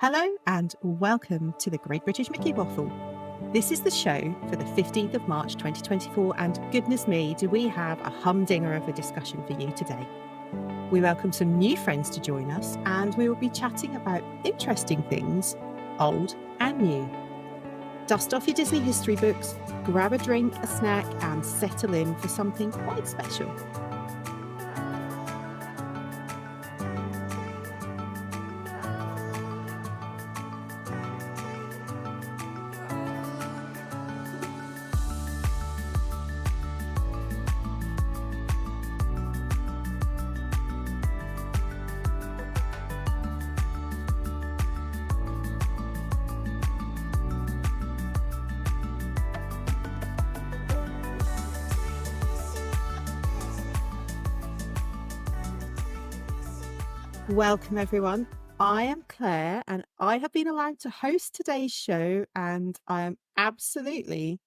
Hello and welcome to the Great British Mickey Waffle. This is the show for the 15th of March 2024 and goodness me, do we have a humdinger of a discussion for you today. We welcome some new friends to join us and we will be chatting about interesting things, old and new. Dust off your Disney history books, grab a drink, a snack and settle in for something quite special. Welcome everyone. I am Claire and I have been allowed to host today's show and I am absolutely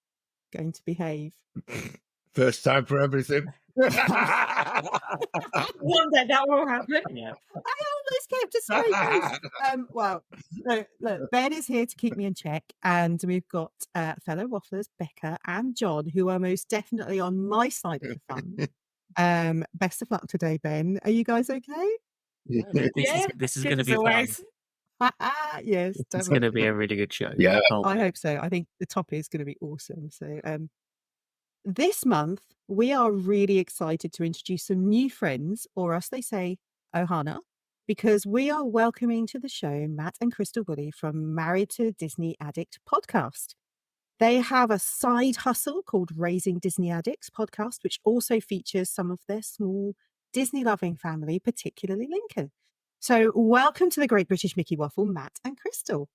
going to behave. First time for everything. One day that will happen. Yeah. I almost kept a straight face. Look, Ben is here to keep me in check and we've got fellow wafflers, Becca and John, who are most definitely on my side of the fun. Best of luck today, Ben. Are you guys okay? This is going to be fun. Yes, It's going to be a really good show. Yeah, I hope so. I think the top is going to be awesome. So this month, we are really excited to introduce some new friends, or as they say, Ohana, because we are welcoming to the show Matt and Krystle from Married to Disney Addict Podcast. They have a side hustle called Raising Disney Addicts Podcast, which also features some of their small Disney-loving family, particularly Lincoln. So welcome to the Great British Mickey Waffle, Matt and Krystle.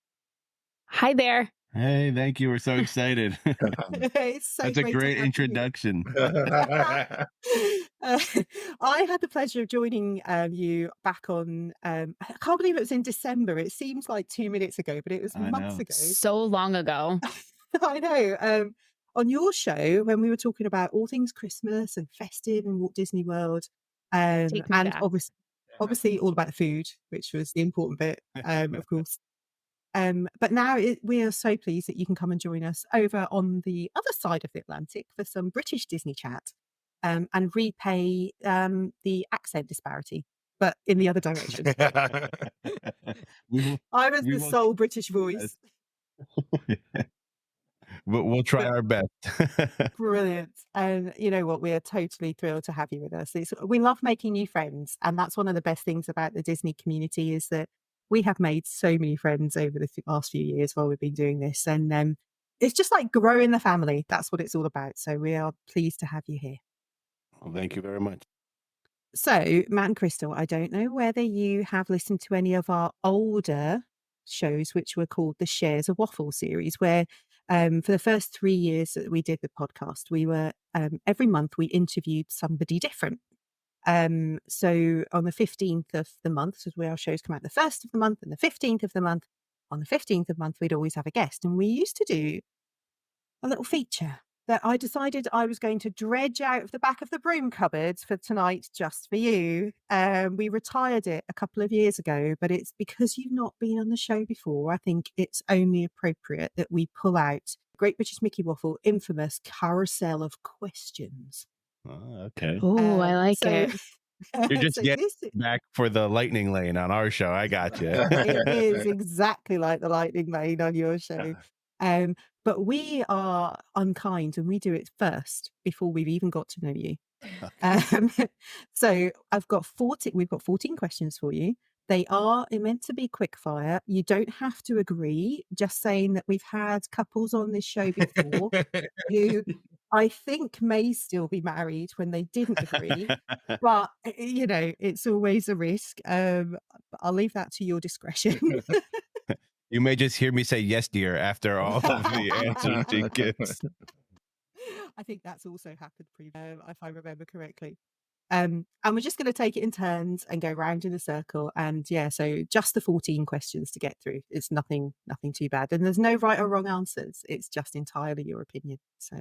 Hi there. Hey, thank you. We're so excited. That's a great introduction. I had the pleasure of joining you back on, I can't believe it was in December. It seems like 2 minutes ago, but it was months ago. So long ago. I know. On your show, when we were talking about all things Christmas and festive and Walt Disney World, and obviously all about the food, which was the important bit, of course. But now we are so pleased that you can come and join us over on the other side of the Atlantic for some British Disney chat and repay the accent disparity, but in the other direction. I was the sole British voice. We'll try our best. Brilliant. And you know what? We are totally thrilled to have you with us. We love making new friends. And that's one of the best things about the Disney community is that we have made so many friends over the last few years while we've been doing this. And it's just like growing the family. That's what it's all about. So we are pleased to have you here. Well, thank you very much. So, Matt and Krystle, I don't know whether you have listened to any of our older shows, which were called the Shares of Waffle series, where for the first 3 years that we did the podcast, we were every month we interviewed somebody different. So on the 15th of the month, so our shows come out the 1st of the month and the 15th of the month, on the 15th of the month, we'd always have a guest. And we used to do a little feature that I decided I was going to dredge out of the back of the broom cupboards for tonight just for you. We retired it a couple of years ago, but it's because you've not been on the show before. I think it's only appropriate that we pull out Great British Mickey Waffle infamous Carousel of Questions. Oh, okay. Oh, I like it. You're just getting back for the lightning lane on our show. I got you. It is exactly like the lightning lane on your show. But we are unkind and we do it first before we've even got to know you. So we've got 14 questions for you. They are meant to be quick fire. You don't have to agree, just saying that we've had couples on this show before who I think may still be married when they didn't agree. But, you know, it's always a risk. I'll leave that to your discretion. You may just hear me say yes, dear, after all of the answers she gives. I think that's also happened previously, if I remember correctly. And we're just going to take it in turns and go round in a circle. And yeah, so just the 14 questions to get through. It's nothing too bad. And there's no right or wrong answers. It's just entirely your opinion. So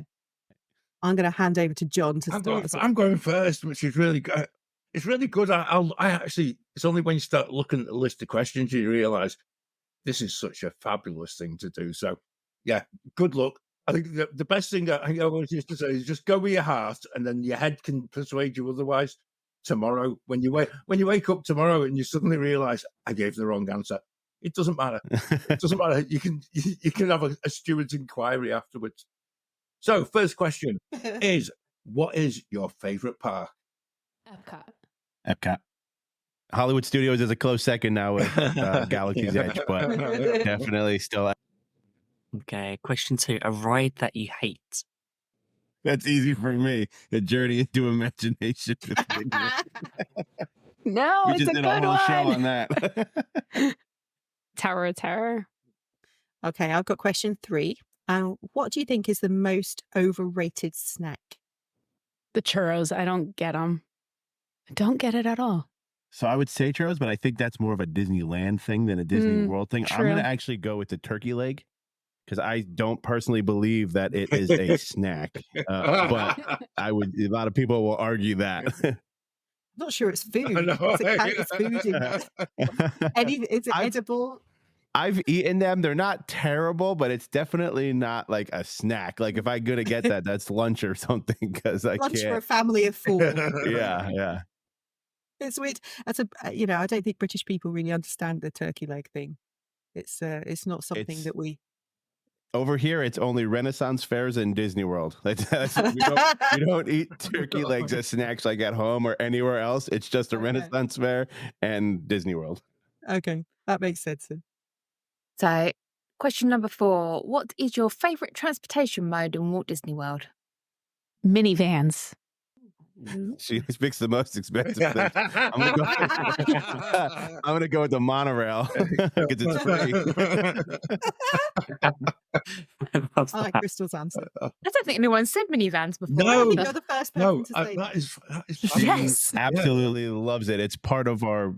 I'm going to hand over to John to start. I'm going first, which is really good. It's really good. I actually, it's only when you start looking at the list of questions you realise this is such a fabulous thing to do. So, yeah, good luck. I think the best thing I always used to say is just go with your heart, and then your head can persuade you otherwise. Tomorrow, when you wake up tomorrow and you suddenly realise I gave the wrong answer, it doesn't matter. It doesn't matter. You can have a steward's inquiry afterwards. So, first question is, what is your favourite park? Epcot. Hollywood Studios is a close second now with Galaxy's Edge, but definitely still. Okay, question 2. A ride that you hate. That's easy for me. A journey into imagination. No, We it's just a did good a whole show one. on that. Tower of Terror. Okay, I've got question 3. What do you think is the most overrated snack? The churros. I don't get them. I don't get it at all. So I would say churros, but I think that's more of a Disneyland thing than a Disney World thing. I'm true. going to actually go with the turkey leg because I don't personally believe that it is a snack. But a lot of people will argue that. I'm not sure it's food. It's a kind of food. Is it edible? I've eaten them. They're not terrible, but it's definitely not like a snack. Like if I'm going to get that, that's lunch or something because I Lunch for a can't. family of 4. Yeah. It's weird. That's I don't think British people really understand the turkey leg thing. It's not something that we. Over here, it's only Renaissance fairs and Disney World. We don't eat turkey legs as snacks like at home or anywhere else. It's just a Renaissance fair and Disney World. Okay, that makes sense then. So, question number 4. What is your favourite transportation mode in Walt Disney World? Minivans. She picks the most expensive thing. I'm gonna go with the monorail because it's free. I like Crystal's answer. I don't think anyone said minivans before. No. I think you're the first person to say that is She Yes. absolutely loves it. It's part of our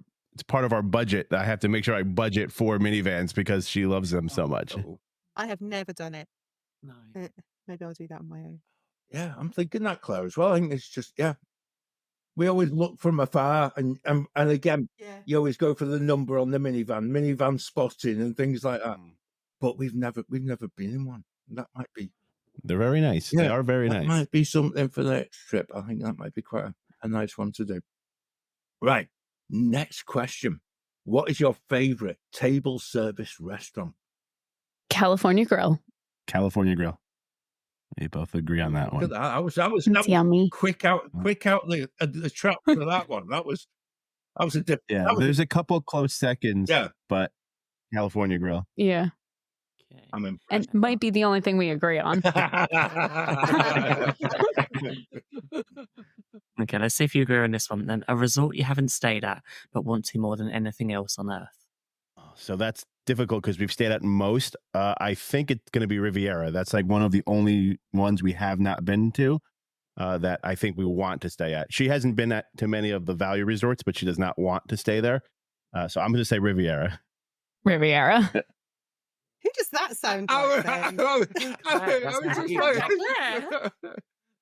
budget. I have to make sure I budget for minivans because she loves them so much. I have never done it. No. Maybe I'll do that on my own. Yeah, I'm thinking that, Claire, as well. I think it's just, we always look from afar, and again, you always go for the number on the minivan spotting and things like that. But we've never been in one. That might be. They're very nice. They are very nice. That might be something for the next trip. I think that might be quite a nice one to do. Right, next question. What is your favourite table service restaurant? California Grill. California Grill. We both agree on that Look at one. that. I was Yummy. quick out the trap for that one. That was a dip. Yeah, there's a couple close seconds. Yeah. But California Grill. Yeah. Okay. I'm impressed. And it might be the only thing we agree on. Okay, let's see if you agree on this one then. A resort you haven't stayed at but want to more than anything else on earth. So that's difficult because we've stayed at most. I think it's going to be Riviera. That's like one of the only ones we have not been to that I think we want to stay at. She hasn't been to many of the value resorts, but she does not want to stay there. So I'm going to say Riviera. Riviera. Who does that sound like?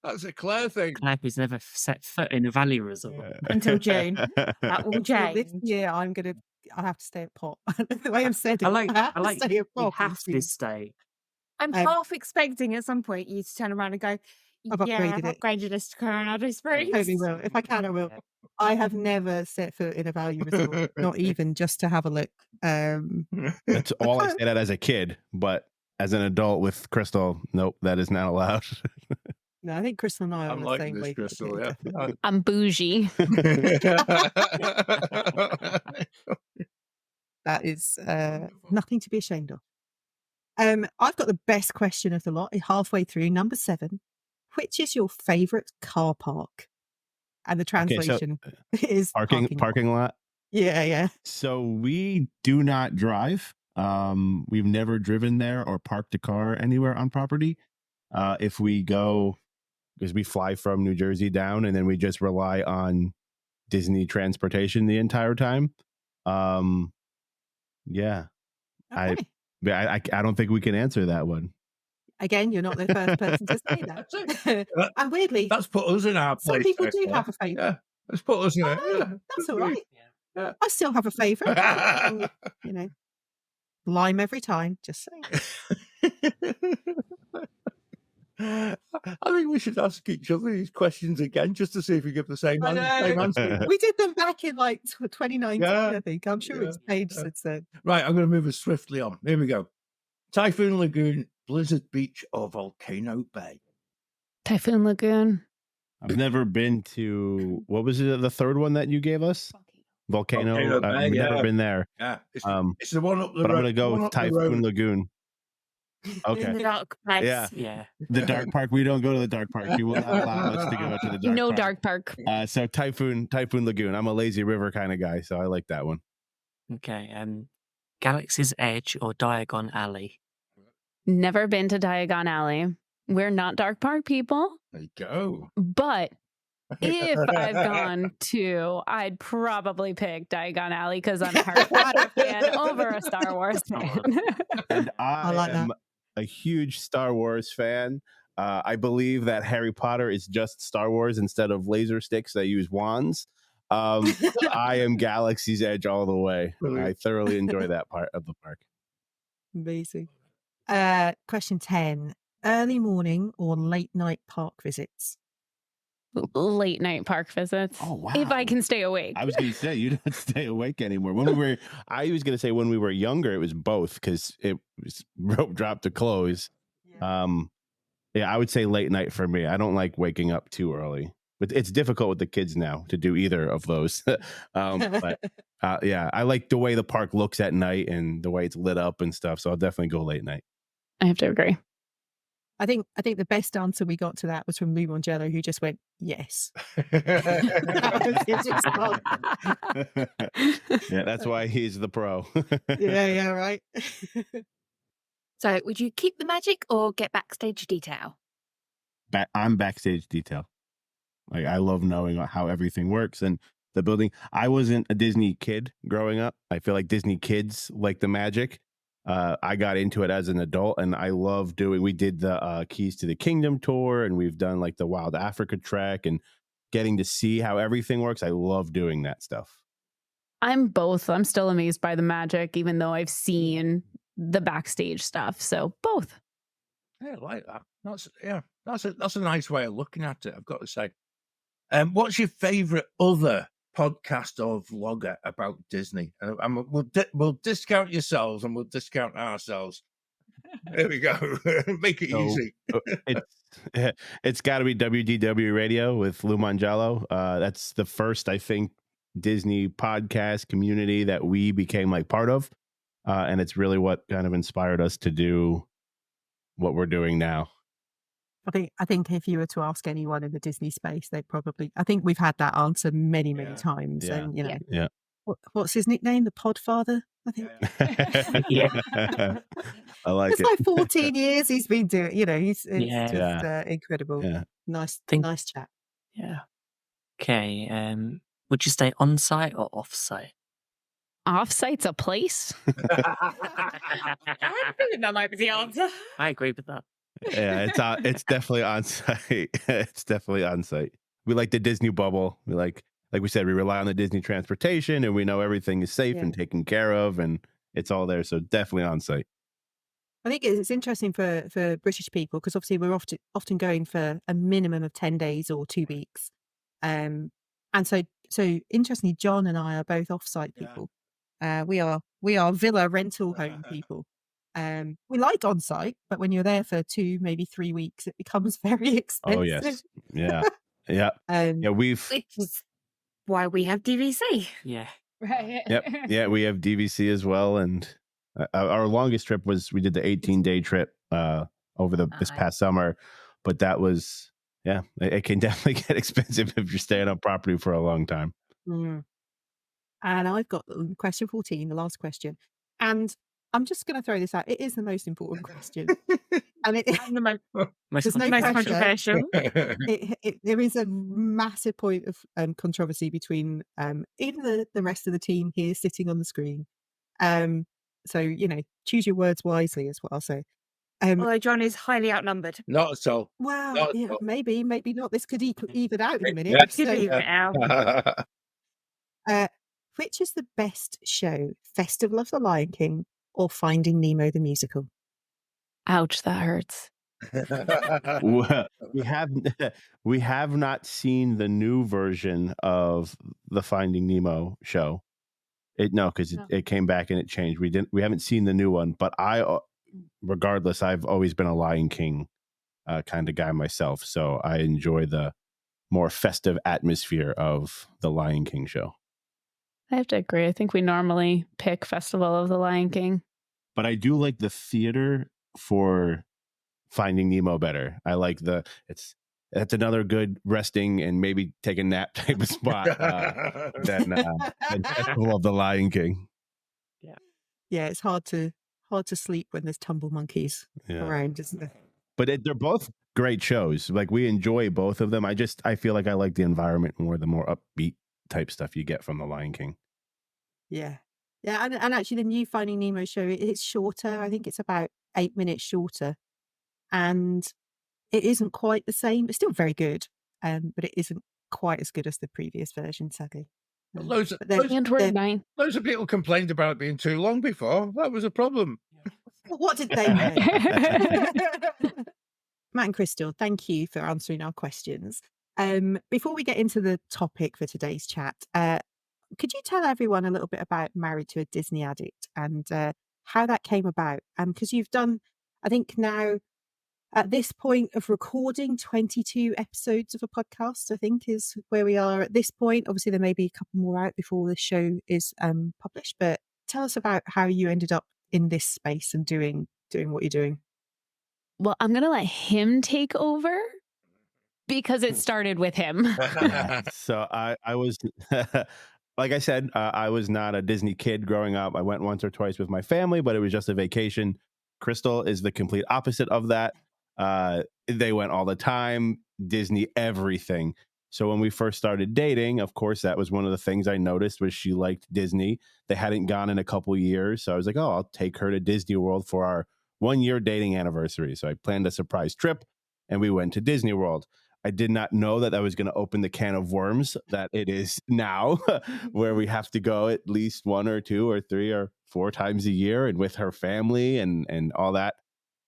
That's a Claire thing. Claire who's never set foot in a value resort. Until June. That will This change. year, I have to stay at Pot. The way I've said it, I like to stay at you Pot. have to stay. I'm half expecting at some point you to turn around and go, I've I've upgraded it. upgraded this to Coronado Springs. Totally will. If I can, I will. I have never set foot in a value resort, not even just to have a look. That's all I stayed at as a kid, but as an adult with Krystle, nope, that is not allowed. No, I think Krystle and I are on I'm the liking same this, way. Krystle. Yeah. I'm bougie. That is nothing to be ashamed of. I've got the best question of the lot. Halfway through, number 7. Which is your favourite car park? And the translation is parking lot. Yeah. So we do not drive. We've never driven there or parked a car anywhere on property. If we go, because we fly from New Jersey down and then we just rely on Disney transportation the entire time. Yeah. Okay. I don't think we can answer that one. Again, you're not the first person to say that. And weirdly, That's put us in our place. some people do actually. have a favourite. Yeah, let's put us in it. Oh, Yeah. that's all right. Yeah. I still have a favourite. lime every time. Just saying. I think we should ask each other these questions again just to see if we give the same, I know. same answer. We did them back in like 2019, Yeah, I think. I'm sure yeah, it's changed yeah. since then. Right, I'm going to move us swiftly on. Here we go. Typhoon Lagoon, Blizzard Beach, or Volcano Bay? Typhoon Lagoon. I've never been to, what was it, the third one that you gave us? Volcano. Volcano Bay, I've never yeah. been there. Yeah, it's the one up the road. But I'm going to go one with up the Typhoon road. Lagoon. In Okay. the dark place. Yeah. Yeah. The dark park. We don't go to the dark park. You will not allow us to go to the dark No park. dark park. So Typhoon Lagoon. I'm a lazy river kind of guy, so I like that one. Okay. Galaxy's Edge or Diagon Alley? Never been to Diagon Alley. We're not dark park people, There you go. but if I've gone to, I'd probably pick Diagon Alley because I'm a Harry Potter fan over a Star Wars fan. And I like am that. a huge Star Wars fan. I believe that Harry Potter is just Star Wars instead of laser sticks. They use wands. I am Galaxy's Edge all the way. Brilliant. I thoroughly enjoy that part of the park. Amazing. Question 10. Early morning or late night park visits? Late night park visits. Oh, wow. If I can stay awake. I was going to say, you don't stay awake anymore. I was going to say when we were younger, it was both because it was rope drop to close. Yeah, I would say late night for me. I don't like waking up too early. But it's difficult with the kids now to do either of those. But yeah, I like the way the park looks at night and the way it's lit up and stuff. So I'll definitely go late night. I have to agree. I think the best answer we got to that was from Lou Mongello, who just went, yes. Yeah, that's why he's the pro. Yeah, right. So, would you keep the magic or get backstage detail? I'm backstage detail. Like I love knowing how everything works and the building. I wasn't a Disney kid growing up. I feel like Disney kids like the magic. I got into it as an adult and I love we did the Keys to the Kingdom tour and we've done like the Wild Africa trek and getting to see how everything works. I love doing that stuff. I'm both. I'm still amazed by the magic, even though I've seen the backstage stuff. So both. Yeah, I like that. That's a nice way of looking at it, I've got to say. What's your favourite other podcast or vlogger about Disney? And we'll discount yourselves and we'll discount ourselves. There we go. Make it easy. It's got to be WDW Radio with Lou Mongello. That's the first, I think, Disney podcast community that we became like part of. And it's really what kind of inspired us to do what we're doing now. I think if you were to ask anyone in the Disney space, I think we've had that answer many times. Yeah. And, you know, Yeah. What's his nickname? The Podfather, I think. Yeah. I like It's it. like 14 years he's been doing, it's Yeah. just incredible. Yeah. Nice chat. Yeah. Okay. Would you stay on site or off site? Off-site's a place? I think that might be the answer. I agree with that. Yeah, it's definitely on site. It's definitely on site. We like the Disney bubble. We like we said, we rely on the Disney transportation and we know everything is safe and taken care of and it's all there. So definitely on site. I think it's interesting for British people because obviously we're often going for a minimum of 10 days or 2 weeks. And so interestingly, John and I are both off-site people. We are villa rental home people. We like on-site, but when you're there for 2, maybe 3 weeks, it becomes very expensive. Oh yes. Yeah. Yeah. Which is why we have DVC. Yeah. Right. Yep. Yeah, we have DVC as well. And our longest trip we did the 18-day trip over this past summer. But that was, it can definitely get expensive if you're staying on property for a long time. Mm. And I've got question 14, the last question. And I'm just going to throw this out. It is the most important question. And And the Most There's no controversial. pressure. controversial. There is a massive point of controversy between even the rest of the team here sitting on the screen. So, choose your words wisely is what I'll say. Although John is highly outnumbered. Not at all. Well, Not at yeah, all. maybe not. This could even out in a minute. Yeah. Could So, leave it out. which is the best show? Festival of the Lion King, or Finding Nemo the musical? Ouch, that hurts. Well, we have we have not seen the new version of the Finding Nemo show. Because No. it came back and it changed. We haven't seen the new one, but regardless, I've always been a Lion King kind of guy myself, so I enjoy the more festive atmosphere of the Lion King show. I have to agree. I think we normally pick Festival of the Lion King. But I do like the theater for Finding Nemo better. I like that's another good resting and maybe take a nap type of spot than Festival of the Lion King. Yeah, it's hard to sleep when there's tumble monkeys around, isn't it? But they're both great shows. Like, we enjoy both of them. I feel like I like the environment more, the more upbeat type stuff you get from the Lion King. Yeah. Yeah, and actually the new Finding Nemo show, it's shorter. I think it's about 8 minutes shorter. And it isn't quite the same. It's still very good, but it isn't quite as good as the previous version, sadly. Loads of people complained about it being too long before. That was a problem. What did they know? Matt and Krystle, thank you for answering our questions. Before we get into the topic for today's chat, could you tell everyone a little bit about Married to a Disney Addict and how that came about? Because you've done, I think now, at this point of recording, 22 episodes of a podcast, I think, is where we are at this point. Obviously, there may be a couple more out before the show is published, but tell us about how you ended up in this space and doing what you're doing. Well, I'm going to let him take over because it started with him. So I was, like I said, I was not a Disney kid growing up. I went once or twice with my family, but it was just a vacation. Krystle is the complete opposite of that. They went all the time, Disney, everything. So when we first started dating, of course, that was one of the things I noticed was she liked Disney. They hadn't gone in a couple years. So I was like, oh, I'll take her to Disney World for our 1-year dating anniversary. So I planned a surprise trip and we went to Disney World. I did not know that was going to open the can of worms that it is now, where we have to go at least 1 or 2 or 3 or 4 times a year and with her family and all that.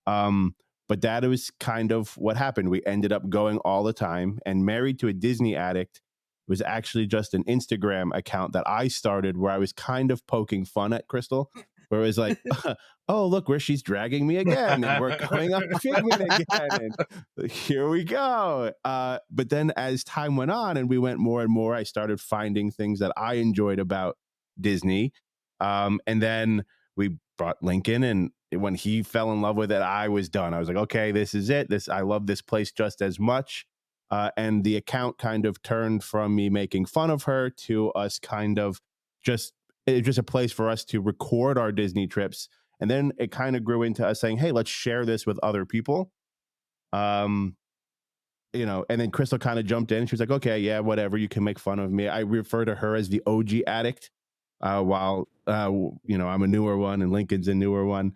But that was kind of what happened. We ended up going all the time, and Married to a Disney Addict was actually just an Instagram account that I started where I was kind of poking fun at Krystle, where it was like, oh, look where she's dragging me again. And we're going on Figment again. And here we go. But then as time went on and we went more and more, I started finding things that I enjoyed about Disney. And then we brought Lincoln, and when he fell in love with it, I was done. I was like, okay, this is it. I love this place just as much. And the account kind of turned from me making fun of her to us kind of just a place for us to record our Disney trips. And then it kind of grew into us saying, hey, let's share this with other people. And then Krystle kind of jumped in. She was like, okay, yeah, whatever. You can make fun of me. I refer to her as the OG addict, while I'm a newer one and Lincoln's a newer one.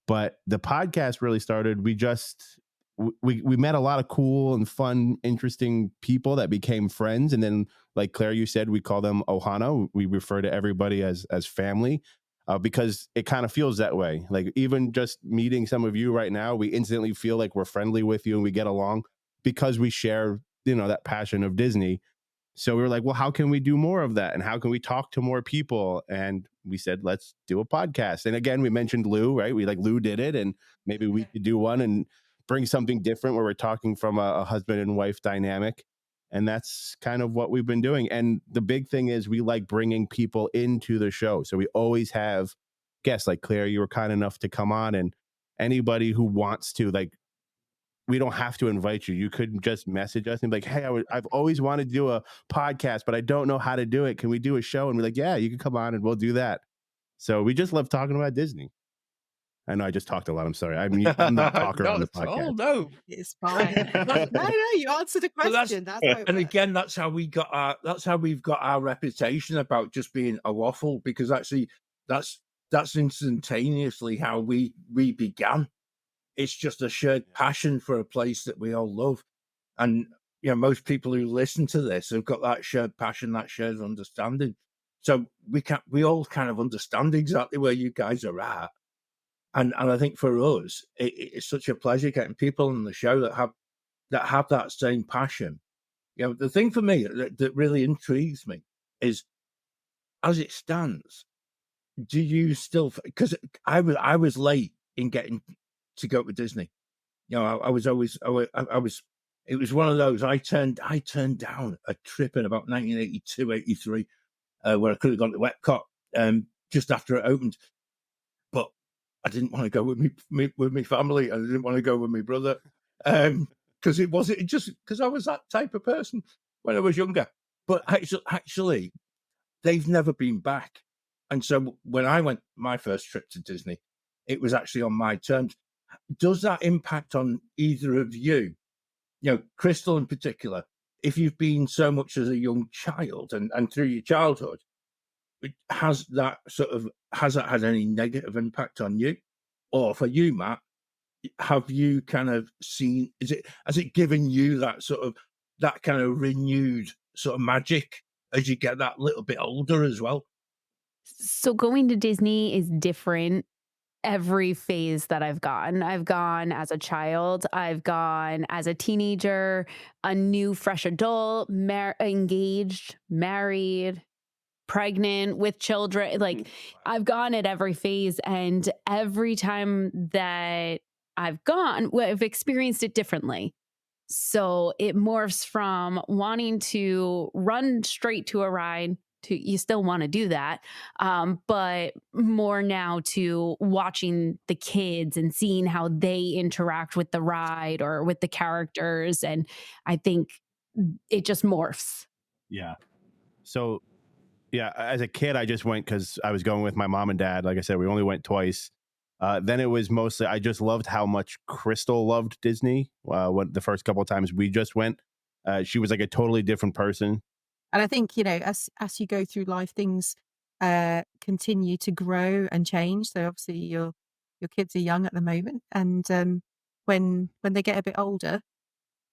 But the podcast really started. We met a lot of cool and fun, interesting people that became friends. And then, like Claire, you said, we call them Ohana. We refer to everybody as family, because it kind of feels that way. Like, even just meeting some of you right now, we instantly feel like we're friendly with you and we get along because we share, that passion of Disney. So we were like, well, how can we do more of that? And how can we talk to more people? And we said, let's do a podcast. And again, we mentioned Lou, right? Lou did it, and maybe we could do one and bring something different where we're talking from a husband and wife dynamic. And that's kind of what we've been doing. And the big thing is we like bringing people into the show. So we always have guests. Like Claire, you were kind enough to come on, and anybody who wants to, like, we don't have to invite you. You could just message us and be like, hey, I've always wanted to do a podcast, but I don't know how to do it. Can we do a show? And we're like, yeah, you can come on and we'll do that. So we just love talking about Disney. I know I just talked a lot. I'm sorry. I'm not talking on the podcast. Oh, no. It's fine. No, you answered the question. And again, that's how we've got our reputation about just being a waffle, because actually that's instantaneously how we began. It's just a shared passion for a place that we all love. And, most people who listen to this have got that shared passion, that shared understanding. So we all kind of understand exactly where you guys are at. And I think for us, it's such a pleasure getting people on the show that have that same passion. You know, the thing for me that really intrigues me is, as it stands, do you still? Because I was late in getting to go to Disney. You know, I was always I was. It was one of those. I turned down a trip in about 1982, 83, where I could have gone to Epcot just after it opened, but I didn't want to go with my family. I didn't want to go with my brother because because I was that type of person when I was younger. But actually, they've never been back. And so when I went my first trip to Disney, it was actually on my terms. Does that impact on either of you? You know, Krystle in particular, if you've been so much as a young child and through your childhood, has that had any negative impact on you? Or for you, Matt, have you kind of seen, has it given you that kind of renewed sort of magic as you get that little bit older as well? So going to Disney is different every phase that I've gone. I've gone as a child, I've gone as a teenager, a new fresh adult, engaged, married, pregnant, with children. Like, I've gone at every phase, and every time that I've gone, I've experienced it differently. So it morphs from wanting to run straight to a ride to, you still want to do that, but more now to watching the kids and seeing how they interact with the ride or with the characters. And I think it just morphs. Yeah. So, yeah, as a kid, I just went because I was going with my mom and dad. Like I said, we only went twice. Then it was mostly, I just loved how much Krystle loved Disney. When the first couple of times we just went, she was like a totally different person. And I think, you know, as you go through life, things continue to grow and change. So obviously your kids are young at the moment, and when they get a bit older,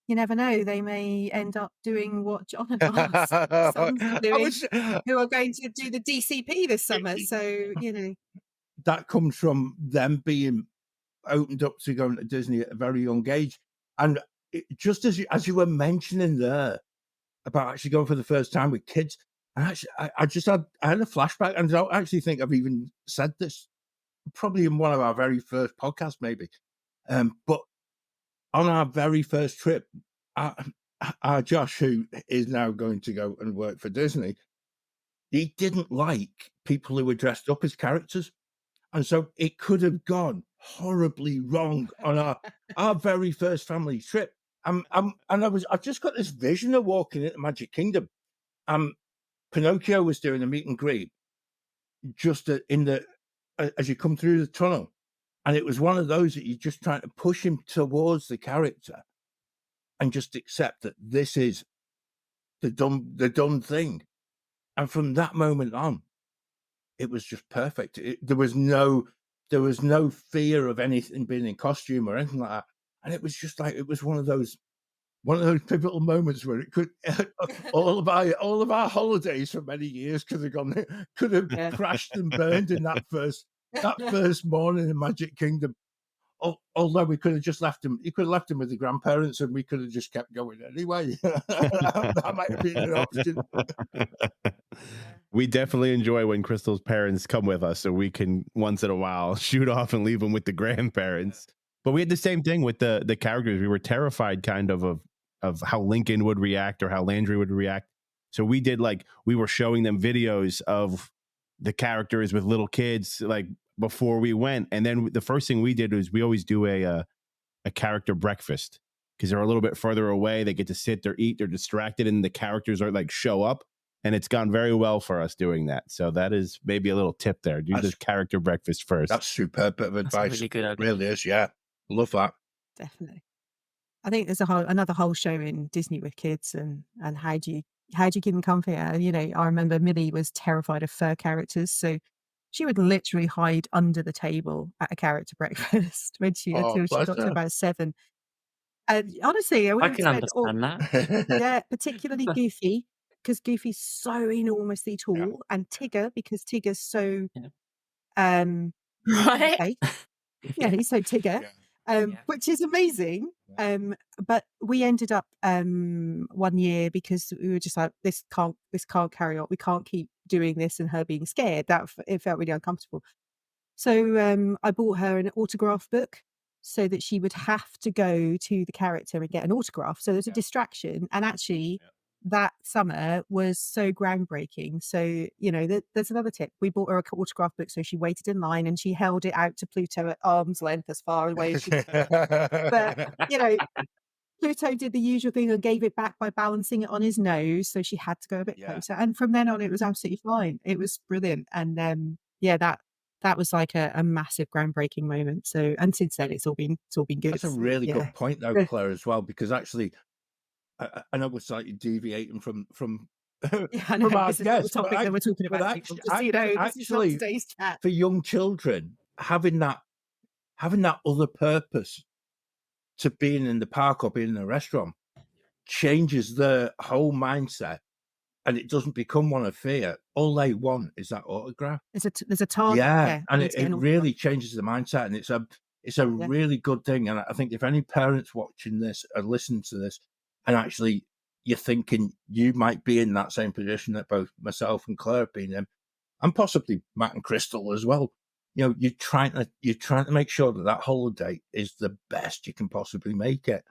you never know, they may end up doing what John and I's sons are doing, who are going to do the DCP this summer. So, you know, that comes from them being opened up to going to Disney at a very young age. And just as you were mentioning there about actually going for the first time with kids, and actually I had a flashback, and I don't actually think I've even said this, probably in one of our very first podcasts, maybe. But on our very first trip, our Josh, who is now going to go and work for Disney, he didn't like people who were dressed up as characters. And so it could have gone horribly wrong on our very first family trip. And I've just got this vision of walking into Magic Kingdom. Pinocchio was doing a meet and greet just as you come through the tunnel. And it was one of those that you're just trying to push him towards the character and just accept that this is the done thing. And from that moment on, it was just perfect. There was no fear of anything being in costume or anything like that. And it was just like, it was one of those pivotal moments where it could all of our holidays for many years could have crashed and burned in that first morning in Magic Kingdom. Although we could have just left him, you could have left him with the grandparents, and we could have just kept going anyway. That might have been an option. We definitely enjoy when Krystle's parents come with us, so we can once in a while shoot off and leave them with the grandparents. But we had the same thing with the characters. We were terrified kind of how Lincoln would react or how Landry would react. So we were showing them videos of the characters with little kids, like, before we went. And then the first thing we did was we always do a character breakfast, because they're a little bit further away. They get to sit, they eat, they're distracted, and the characters are like show up. And it's gone very well for us doing that. So that is maybe a little tip there. Do the character breakfast first. That's superb bit of advice. Really good idea. It really is. Yeah. Love that. definitely. I think there's another whole show in Disney with kids, and how do you keep them comfy? You know, I remember Millie was terrified of fur characters, so she would literally hide under the table at a character breakfast until she got to about 7. And honestly, I I would can understand that. yeah, particularly Goofy, because Goofy's so enormously tall, Yeah. and Tigger, because Tigger's so Yeah. um Right? okay. Yeah, he's so Tigger, Yeah. which is amazing. But we ended up one year because we were just like, this can't carry on. We can't keep doing this and her being scared. It felt really uncomfortable. So I bought her an autograph book so that she would have to go to the character and get an autograph. So there's a distraction. And actually, that summer was so groundbreaking. So, there's another tip. We bought her an autograph book, so she waited in line and she held it out to Pluto at arm's length as far away as she could. But, Pluto did the usual thing and gave it back by balancing it on his nose. So she had to go a bit closer. And from then on, it was absolutely fine. It was brilliant. And that was like a massive groundbreaking moment. So, and since then it's all been good. That's a really good point though, Claire, as well, because actually I know we're slightly deviating from I know, from our this is not the guests, topic that we're talking but about. People. Just so you know, this is not actually, today's chat. for young children, having that other purpose to being in the park or being in a restaurant changes their whole mindset, and it doesn't become one of fear. All they want is that autograph. There's a target. And it really changes the mindset, and it's a really good thing. And I think if any parents watching this or listening to this, and actually you're thinking you might be in that same position that both myself and Claire have been in, and possibly Matt and Krystle as well. You're trying to make sure that holiday is the best you can possibly make it,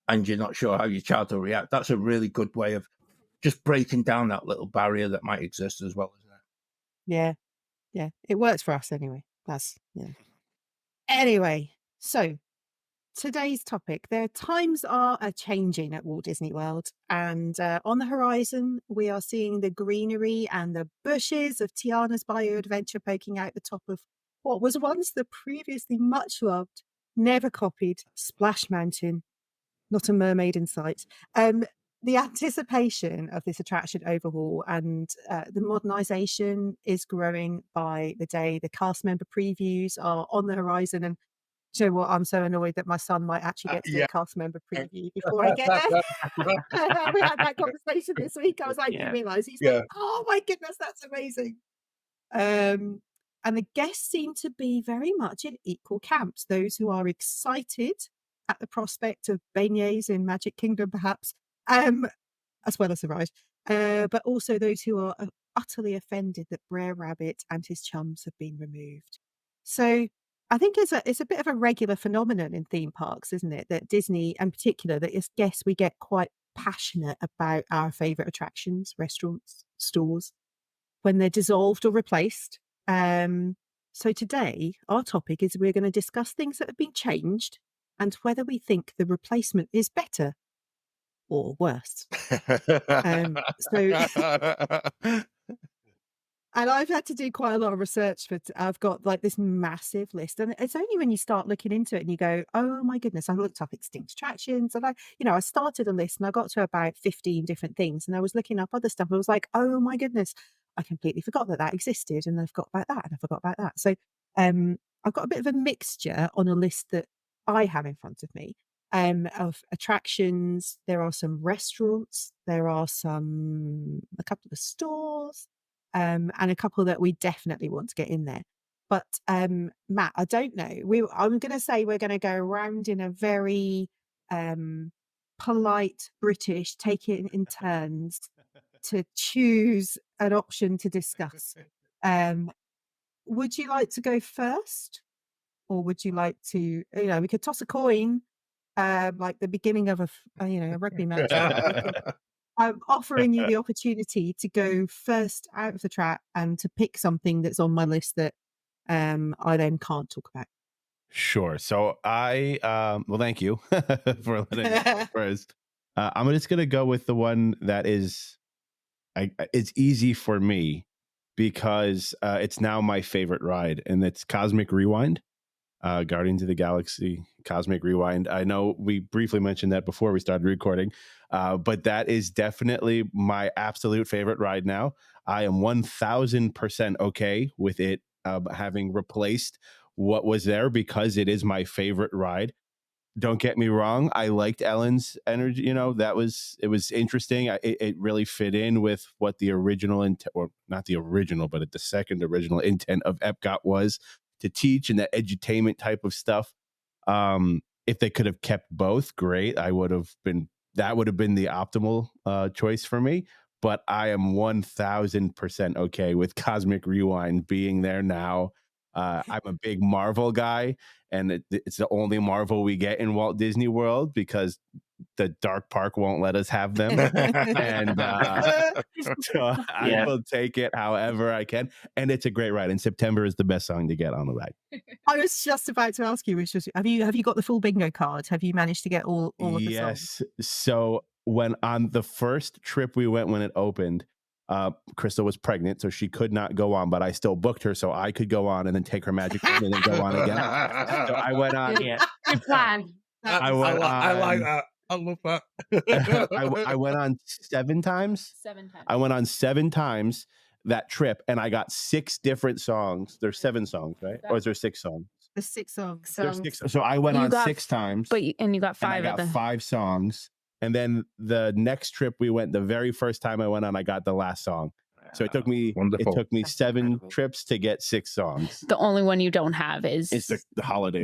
and you're not sure how your child will react. That's a really good way of just breaking down that little barrier that might exist as well, isn't it? Yeah. It works for us anyway. Anyway, so today's topic, their times are changing at Walt Disney World, and on the horizon we are seeing the greenery and the bushes of Tiana's Bayou Adventure poking out the top of what was once the previously much loved, never copied Splash Mountain. Not a mermaid in sight. The anticipation of this attraction overhaul and the modernisation is growing by the day. The cast member previews are on the horizon, and do you know what? I'm so annoyed that my son might actually get to do a cast member preview before I get there. We had that conversation this week. I was like, you realise? He's like, oh my goodness, that's amazing. And the guests seem to be very much in equal camps. Those who are excited at the prospect of beignets in Magic Kingdom, perhaps, as well as the ride, but also those who are utterly offended that Brer Rabbit and his chums have been removed. So I think it's a bit of a regular phenomenon in theme parks, isn't it? That Disney, in particular, that as guests we get quite passionate about our favourite attractions, restaurants, stores, when they're dissolved or replaced. So today, our topic is we're going to discuss things that have been changed and whether we think the replacement is better or worse. And I've had to do quite a lot of research I've got like this massive list, and it's only when you start looking into it and you go, oh my goodness, I looked up extinct attractions, and I started a list and I got to about 15 different things, and I was looking up other stuff. I was like, oh my goodness, I completely forgot that existed, and I forgot about that, and I forgot about that. So I've got a bit of a mixture on a list that I have in front of me. Of attractions. There are some restaurants, there are a couple of stores, and a couple that we definitely want to get in there. But Matt, I don't know. I'm going to say we're going to go around in a very polite British, take it in turns to choose an option to discuss. Would you like to go first? Or would you like to, we could toss a coin, like the beginning of a rugby match. I'm offering you the opportunity to go first out of the trap and to pick something that's on my list that I then can't talk about. Sure. So well, thank you for letting me go first. I'm just going to go with the one that is, it's easy for me because it's now my favorite ride, and it's Cosmic Rewind. Guardians of the Galaxy Cosmic Rewind. I know we briefly mentioned that before we started recording, but that is definitely my absolute favorite ride now. I am 1000% okay with it having replaced what was there because it is my favorite ride. Don't get me wrong. I liked Ellen's energy. It was interesting. It really fit in with what the original intent, or not the original, but the second original intent of Epcot was, to teach and that edutainment type of stuff. If they could have kept both, great. That would have been the optimal choice for me. But I am 1000% okay with Cosmic Rewind being there now. I'm a big Marvel guy, and it's the only Marvel we get in Walt Disney World because the dark park won't let us have them. And so I will take it however I can. And it's a great ride. And September is the best song to get on the ride. I was just about to ask you, which was, have you got the full bingo card? Have you managed to get all of the songs? Yes. So when on the first trip we went when it opened, Krystle was pregnant, so she could not go on, but I still booked her so I could go on and then take her magic wand and then go on again. So I went on. Good plan. I like that. I love that. I went on 7 times. 7 times. I went on 7 times that trip, and I got 6 different songs. There's 7 songs, right? Or is there 6 songs? The 6 songs. There's 6. So I went on 6 times. But you got 5 and I got 5 songs. And then the next trip we went, the very first time I went on, I got the last song. So it took me 7 trips to get 6 songs. The only one you don't have is the holiday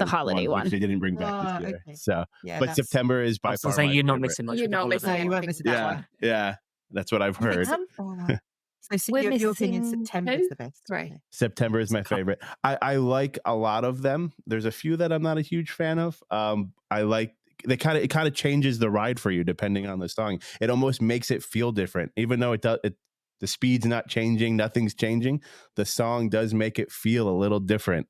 one. which they didn't bring back this year. Okay. So, Yeah, but September is by far. So my you're not favorite. missing much. You're with the not holiday. missing No, you won't miss anything. that one. Yeah, that's what I've heard. So We're your opinion, missing September 2? is the best. 3. September is my favorite. I like a lot of them. There's a few that I'm not a huge fan of. I like it kind of changes the ride for you depending on the song. It almost makes it feel different, even though the speed's not changing, nothing's changing. The song does make it feel a little different.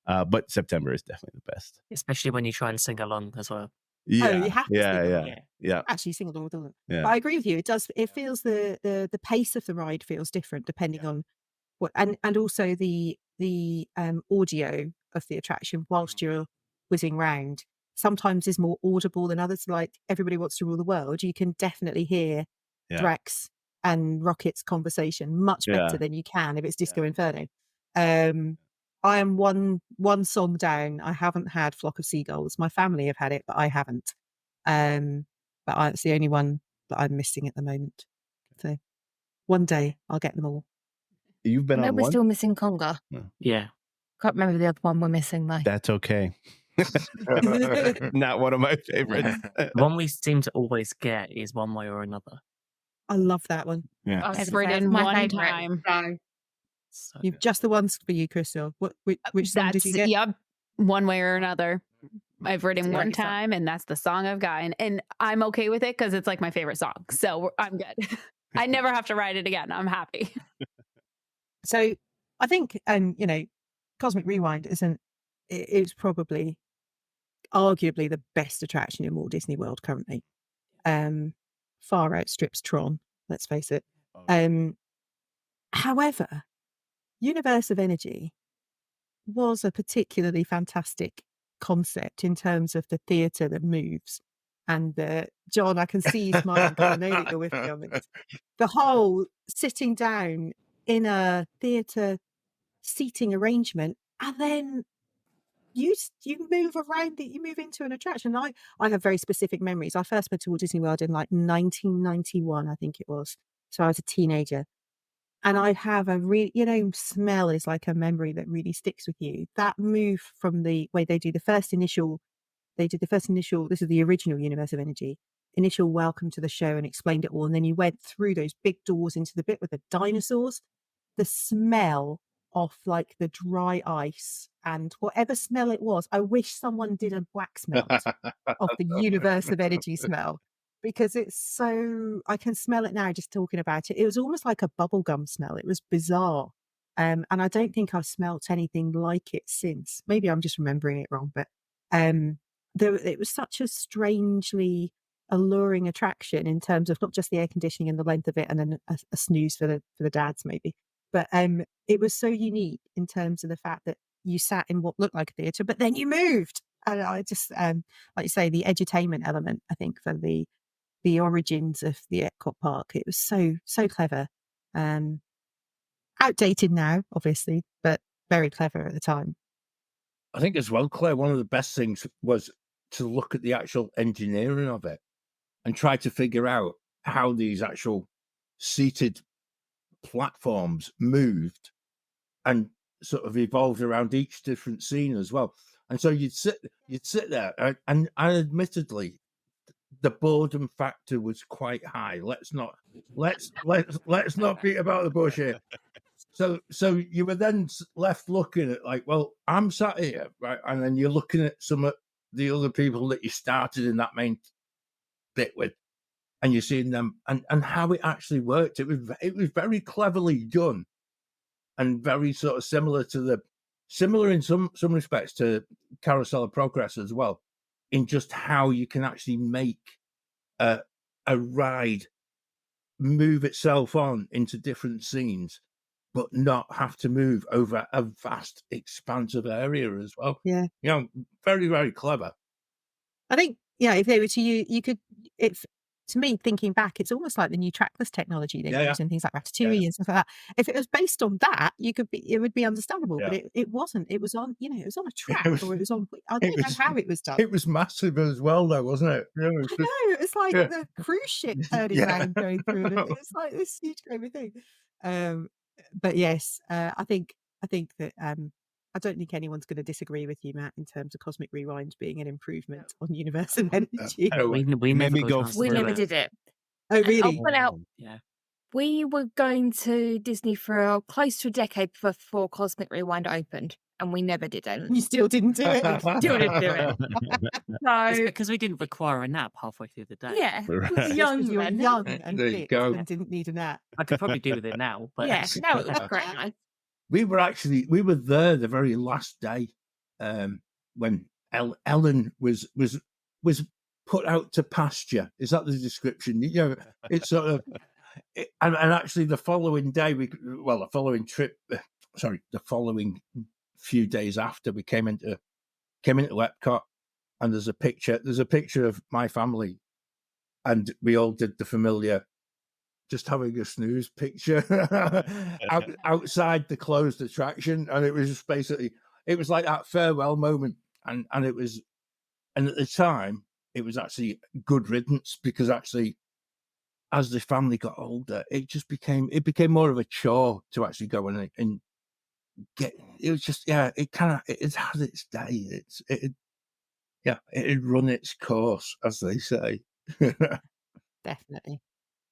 But September is definitely the best. Especially when you try and sing along as well. Yeah, you have to sing yeah. Actually, sing along with all of them. Yeah. But I agree with you. It does. It feels the pace of the ride feels different depending on what, and also the audio of the attraction whilst you're whizzing round sometimes is more audible than others. Like Everybody Wants to Rule the World, you can definitely hear Drax and Rocket's conversation much better than you can if it's Disco Inferno. I am one song down. I haven't had Flock of Seagulls. My family have had it, but I haven't. But it's the only one that I'm missing at the moment. So one day I'll get them all. You've been on we're one? still missing Conga. Yeah. Can't remember the other one we're missing though. That's okay. Not one of my favorites. The one we seem to always get is One Way or Another. I love that one. Yeah. I've ridden my one favourite, time. so- So You've just the ones for you, Krystle. Which song did you get? Yep, One Way or Another. I've ridden It's a one great song. time, and that's the song I've gotten, and I'm okay with it because it's like my favorite song. So I'm good. I never have to ride it again. I'm happy. So I think, Cosmic Rewind it's probably arguably the best attraction in Walt Disney World currently. Far outstrips Tron, let's face it. However, Universe of Energy was a particularly fantastic concept in terms of the theatre that moves. And John, I can see you smiling because I know that you're with me on this. The whole sitting down in a theatre seating arrangement, and then you move around, you move into an attraction. I have very specific memories. I first went to Walt Disney World in like 1991, I think it was. So I was a teenager. And I have a really, smell is like a memory that really sticks with you. That move from the way they did the first initial, this is the original Universe of Energy, initial welcome to the show and explained it all. And then you went through those big doors into the bit with the dinosaurs. The smell of like the dry ice and whatever smell it was, I wish someone did a wax melt of the Universe of Energy smell. Because it's so, I can smell it now just talking about it. It was almost like a bubblegum smell. It was bizarre. And I don't think I've smelt anything like it since. Maybe I'm just remembering it wrong, but it was such a strangely alluring attraction in terms of not just the air conditioning and the length of it and then a snooze for the dads maybe. But it was so unique in terms of the fact that you sat in what looked like a theatre, but then you moved. And I just, like you say, the edutainment element, I think, for the origins of the Epcot park. It was so clever. Outdated now, obviously, but very clever at the time. I think as well, Claire, one of the best things was to look at the actual engineering of it and try to figure out how these actual seated platforms moved and sort of evolved around each different scene as well. And so you'd sit there, and admittedly, the boredom factor was quite high. Let's not beat about the bush here. So you were then left looking at like, well, I'm sat here, right, and then you're looking at some of the other people that you started in that main bit with, and you're seeing them and how it actually worked. It was very cleverly done, and very sort of similar in some respects to Carousel of Progress as well, in just how you can actually make a ride move itself on into different scenes, but not have to move over a vast expansive area as well. Yeah. Very, very clever. I think, if they were to you could, to me, thinking back, it's almost like the new trackless technology they use and things like Ratatouille and stuff like that. If it was based on that, it would be understandable, but it wasn't. It was on, it was on a track, or it was on, I don't know how it was done. It was massive as well, though, wasn't it? I know, it was like the cruise ship turning around going through it. It was like this huge crazy thing. But yes, I think that I don't think anyone's going to disagree with you, Matt, in terms of Cosmic Rewind being an improvement on Universal Energy. We never We never did it. Oh, And I'll really? point out, Yeah. we were going to Disney for close to a decade before Cosmic Rewind opened, and we never did it. You still didn't do it. Still didn't do it. It's So, because we didn't require a nap halfway through the day. yeah, we were Right. young You were then. young and There you fit go. and didn't need a nap. I could probably do with it now, but Yeah, no, it was great. Nice. We were there the very last day, when Ellen was put out to pasture. Is that the description? It's sort of, and actually the following day, the following few days after, we came into Epcot, and there's a picture of my family, and we all did the familiar, just having a snooze picture outside the closed attraction, and it was just basically, it was like that farewell moment, and at the time it was actually good riddance, because actually as the family got older, it became more of a chore to actually go and get. It was just it had its day. It had run its course, as they say. Definitely.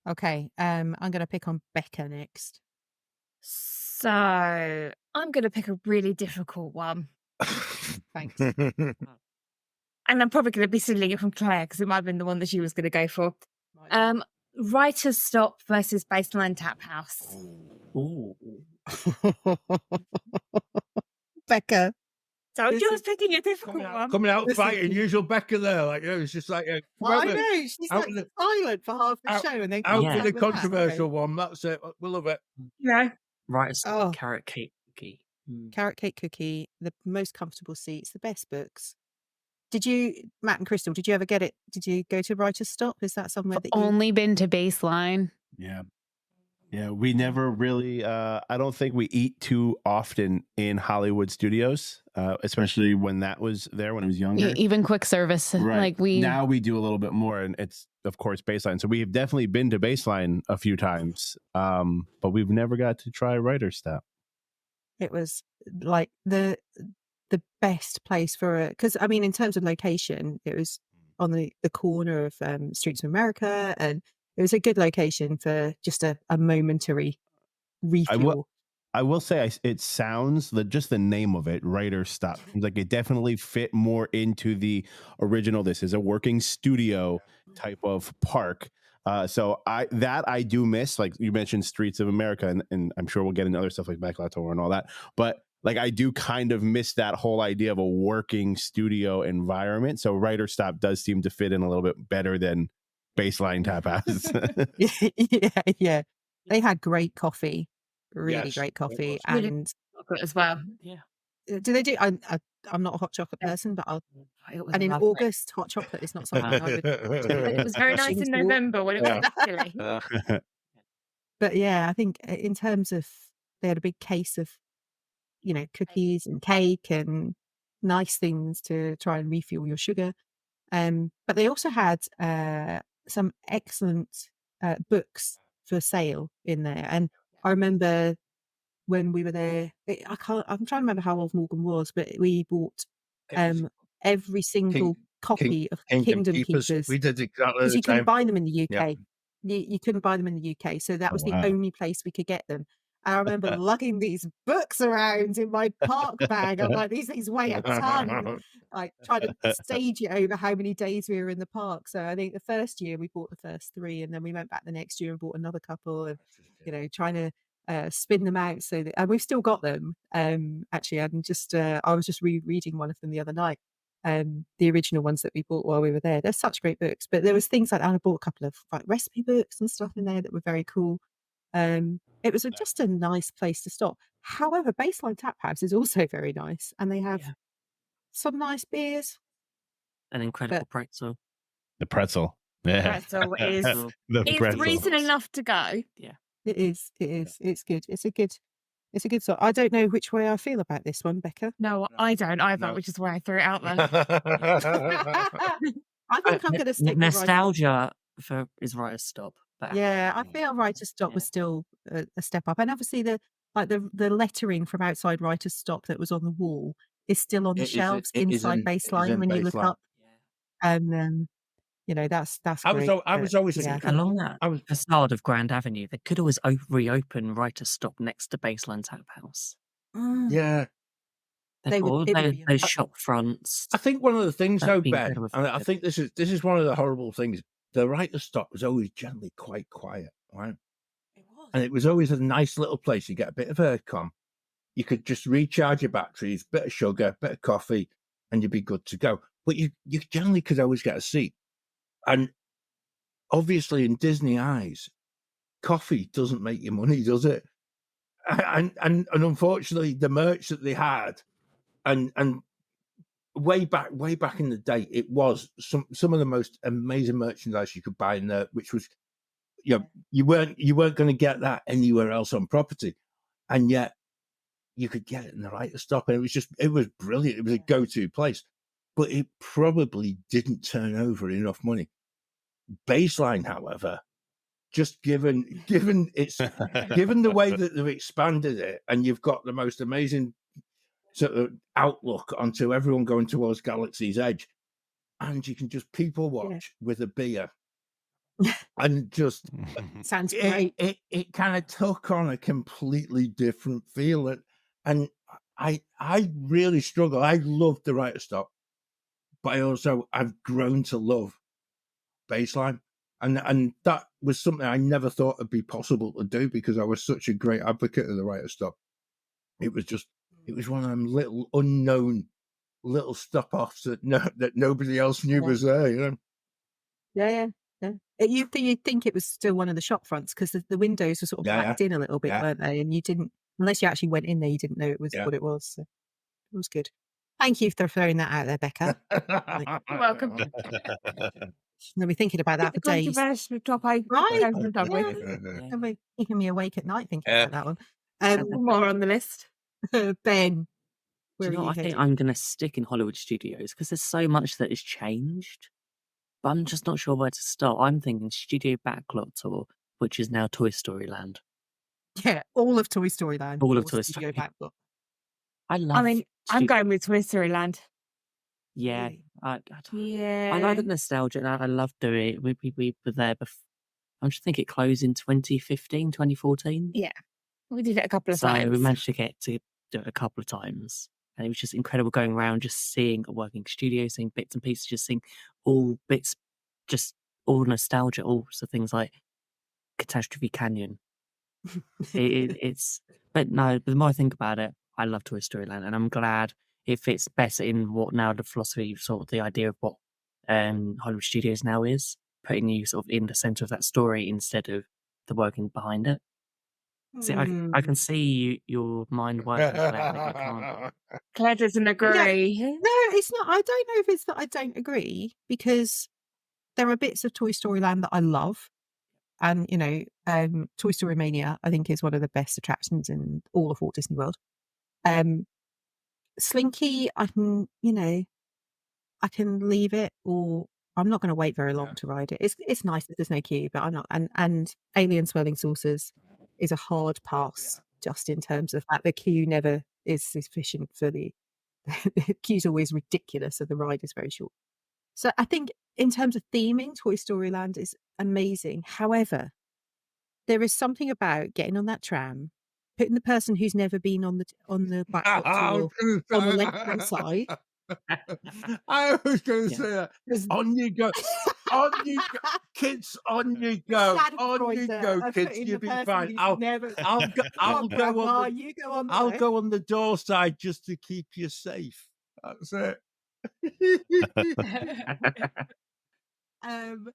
Okay, I'm going to pick on Becca next. So I'm going to pick a really difficult one. Thanks. And I'm probably going to be stealing it from Claire, because it might have been the one that she was going to go for. Writer's Stop versus Baseline Tap House. Ooh. Becca. So This just picking a difficult one. Coming out Listen. fighting, usual Becca there, like it's just like I know, she's out like in silent for half the out- show, and then out comes for the with that. controversial one. That's it. We love it. Yeah. Right, it's Oh. carrot cake cookie. Carrot cake cookie, the most comfortable seats, the best books. Did you, Matt and Krystle, did you ever get it? Did you go to Writer's Stop? Is that somewhere that you... Only been to Baseline. Yeah, we never really, I don't think we eat too often in Hollywood studios, especially when that was there, when I was younger. Even quick service. Right. Like Now we do a little bit more, and it's, of course, Baseline. So we've definitely been to Baseline a few times, but we've never got to try Writer's Stop. It was like the best place for it, because I mean, in terms of location, it was on the corner of Streets of America, and it was a good location for just a momentary refuel. I will say, it sounds, just the name of it, Writer's Stop, seems like it definitely fit more into the original. This is a working studio type of park. So I do miss, like you mentioned, Streets of America, and I'm sure we'll get into other stuff like Back Tour and all that. But like, I do kind of miss that whole idea of a working studio environment. So Writer's Stop does seem to fit in a little bit better than Baseline Tap House. yeah. They had great coffee, really Yes, great coffee, it was. Really and Chocolate as well. Yeah. do they do? I'm not a hot chocolate person, but It was and in lovely. August, hot chocolate is not something I would. It was very nice in November when it was chilly. But yeah, I think in terms of, they had a big case of, cookies and cake and nice things to try and refuel your sugar. But they also had some excellent books for sale in there. And I remember when we were there. I'm trying to remember how old Morgan was, but we bought every single copy of Kingdom Keepers. We did exactly Because the you couldn't same. buy them in the Yeah. UK. You couldn't buy them in the UK, so that was the wow. only place we could get them. And I remember lugging these books around in my park bag. I'm like, these things weigh a ton. Like trying to stage it over how many days we were in the park. So I think the first year we bought the first 3, and then we went back the next year and bought another couple, and trying to spin them out. So that, and we've still got them. Actually, I'm just I was just rereading one of them the other night. The original ones that we bought while we were there. They're such great books, but there was things like that. I bought a couple of like recipe books and stuff in there that were very cool. It was just a nice place to stop. However, Baseline Tap House is also very nice, and they have some nice beers. An incredible pretzel. The pretzel. Yeah. Pretzel is The it's pretzel. reason enough to go. Yeah. It is. It's good. It's a good sort. I don't know which way I feel about this one, Becca. No, I don't either, No. which is why I threw it out there. I think I'm going to stick with nostalgia is right to stop. But Yeah, I feel Writer's Stop was still a step up, and obviously the lettering from outside Writer's Stop that was on the wall is still on the shelves inside Baseline when you look up, and that's great. I was always thinking, along that facade of Grand Avenue, they could always reopen Writer's Stop next to Baseline Tap House. yeah. They've got all those shop fronts. I think one of the things, though, That'd be Ben, incredible if and they I did. think this is one of the horrible things. The Writer's Stop was always generally quite quiet, right? It was. And it was always a nice little place. You get a bit of aircon. You could just recharge your batteries, bit of sugar, bit of coffee, and you'd be good to go. But you generally could always get a seat. And obviously, in Disney eyes, coffee doesn't make you money, does it? And unfortunately, the merch that they had, and way back in the day, it was some of the most amazing merchandise you could buy in there, which was, you weren't going to get that anywhere else on property, and yet you could get it in the Writer's Stop, and it was brilliant. It was a go-to place, but it probably didn't turn over enough money. Baseline, however, just given the way that they've expanded it, and you've got the most amazing sort of outlook onto everyone going towards Galaxy's Edge, and you can just people watch with a beer, and just Sounds great. It kind of took on a completely different feel, and I really struggle. I loved the Writer's Stop, but I've grown to love Baseline, and that was something I never thought would be possible to do because I was such a great advocate of the Writer's Stop. It was one of them little unknown little stop-offs that nobody else knew was there, Yeah. You'd think it was still one of the shop fronts because the windows were sort of backed in a little bit, weren't they? And you didn't, unless you actually went in there, you didn't know it was what it was. So it was good. Thank you for throwing that out there, Becca. You're welcome. I'll be thinking about that for days. Controversial topic. Right. Yeah. You're keeping me awake at night thinking about that one. More on the list. Ben, Do where you know are you what? I think headed? I'm going to stick in Hollywood studios because there's so much that has changed, but I'm just not sure where to start. I'm thinking Studio Backlot Tour, which is now Toy Story Land. Yeah, all of Toy Story Land. All of or Toy Studio Story. Backlot. I mean, I'm going with Toy Story Land. Yeah, Really? I Yeah. know the nostalgia, and I love doing it. We were there before. I'm just thinking it closed in 2015, 2014. Yeah. We did it a couple of So times. we managed to get to do it a couple of times. And it was just incredible going around, just seeing a working studio, seeing bits and pieces, just seeing all bits, just all nostalgia, also things like Catastrophe Canyon. But no, the more I think about it, I love Toy Story Land, and I'm glad it fits better in what now the philosophy, sort of the idea of what Hollywood Studios now is, putting you sort of in the center of that story instead of the working behind it. See, I can see your mind working, Claire, but you can't. Claire doesn't agree. No, it's not. I don't know if it's that I don't agree because there are bits of Toy Story Land that I love. And, Toy Story Mania, I think, is one of the best attractions in all of Walt Disney World. Slinky, I can leave it, or I'm not going to wait very long to ride it. It's nice that there's no queue, but I'm not. And Alien Swirling Saucers is a hard pass just in terms of that the queue never is sufficient for the queue's always ridiculous and the ride is very short. So I think in terms of theming, Toy Story Land is amazing. However, there is something about getting on that tram, putting the person who's never been on the backlot tour on the left-hand side. I was going to Yeah. say that. There's On you go. On you go. Kids, on you go. shadow On you pointer go, of kids. putting You'll the be person fine. who's I'll never. go Come on, on Grandma, the you go on the I'll left. go on the door side just to keep you safe. That's it. Um,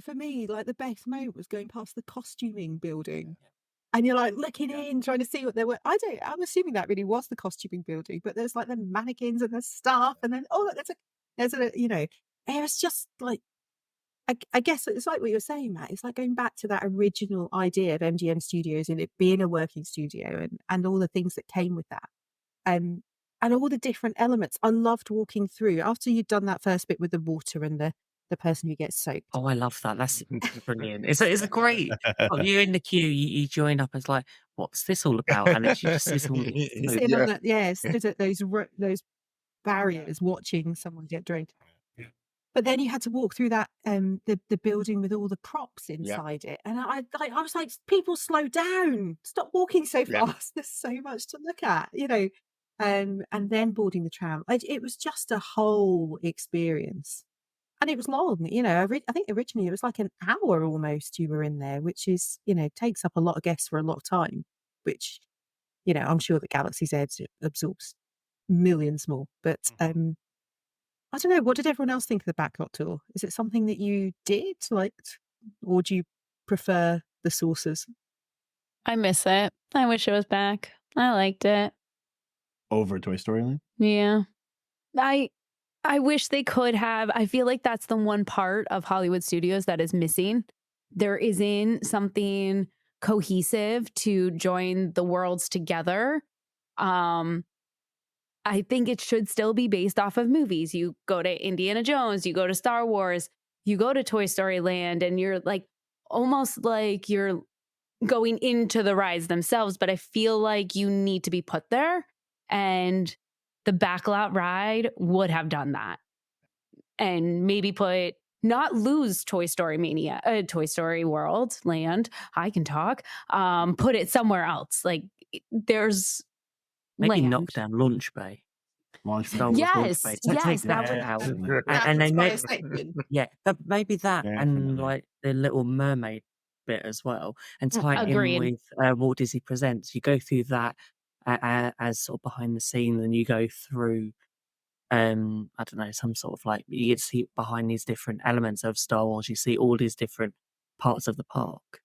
for me, like the best moment was going past the costuming building. And you're like looking in, trying to see what there were. I'm assuming that really was the costuming building, but there's like the mannequins and the stuff. And then, look, it was just like, I guess it's like what you're saying, Matt. It's like going back to that original idea of MGM Studios and it being a working studio and all the things that came with that. And all the different elements. I loved walking through after you'd done that first bit with the water and the person who gets soaked. Oh, I love that. That's brilliant. It's a great. Oh, you're in the queue. You join up. It's like, what's this all about? And it's just this all. Sitting on that, stood at those barriers watching someone get drained. But then you had to walk through that the building with all the props inside it, and I was like, people slow down, stop walking so fast. There's so much to look at, and then boarding the tram. It was just a whole experience, and it was long. I think originally it was like an hour almost you were in there, which is takes up a lot of guests for a lot of time. Which I'm sure that Galaxy's Edge absorbs millions more, but I don't know. What did everyone else think of the backlot tour? Is it something that you liked, or do you prefer the saucers? I miss it. I wish it was back. I liked it. Over Toy Story Land? Yeah. I wish they could have. I feel like that's the one part of Hollywood Studios that is missing. There isn't something cohesive to join the worlds together. I think it should still be based off of movies. You go to Indiana Jones, you go to Star Wars, you go to Toy Story Land, and you're like almost like you're going into the rides themselves. But I feel like you need to be put there, and the backlot ride would have done that, and maybe not lose Toy Story Mania, Toy Story World Land. I can talk. Put it somewhere else. Like there's. Maybe land. knock down Launch Bay. Star Wars Launch Bay. Yes, that that out. would. And they made but maybe that and Definitely. like the Little Mermaid bit as well, and tie it in Agreed. with Walt Disney Presents. You go through that as sort of behind the scenes, and you go through I don't know, some sort of like you get to see behind these different elements of Star Wars. You see all these different parts of the park.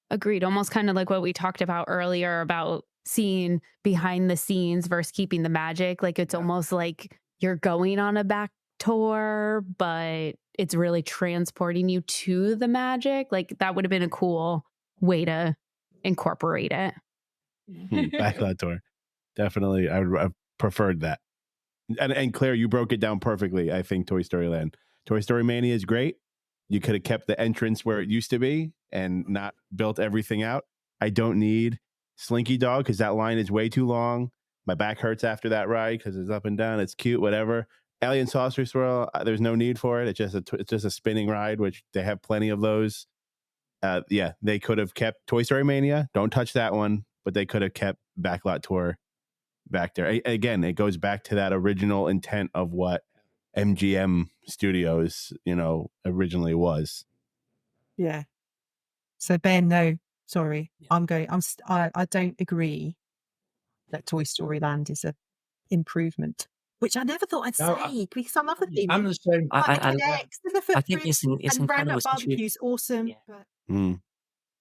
Agreed. Almost kind of like what we talked about earlier about seeing behind the scenes versus keeping the magic. Like it's almost like you're going on a back tour, but it's really transporting you to the magic. Like that would have been a cool way to incorporate it. Backlot tour. Definitely. I would have preferred that. And Claire, you broke it down perfectly. I think Toy Story Land. Toy Story Mania is great. You could have kept the entrance where it used to be and not built everything out. I don't need Slinky Dog because that line is way too long. My back hurts after that ride because it's up and down. It's cute, whatever. Alien Saucer Swirl, there's no need for it. It's just a spinning ride, which they have plenty of those. They could have kept Toy Story Mania. Don't touch that one, but they could have kept Backlot Tour back there. Again, it goes back to that original intent of what MGM Studios, originally was. Yeah. So Ben, no, sorry, I don't agree that Toy Story Land is a improvement, which I never thought I'd say because I love the theme. I'm the same. Like the kayaks and the I think footprints it's and incredible. roundup barbecues, awesome. Yeah. But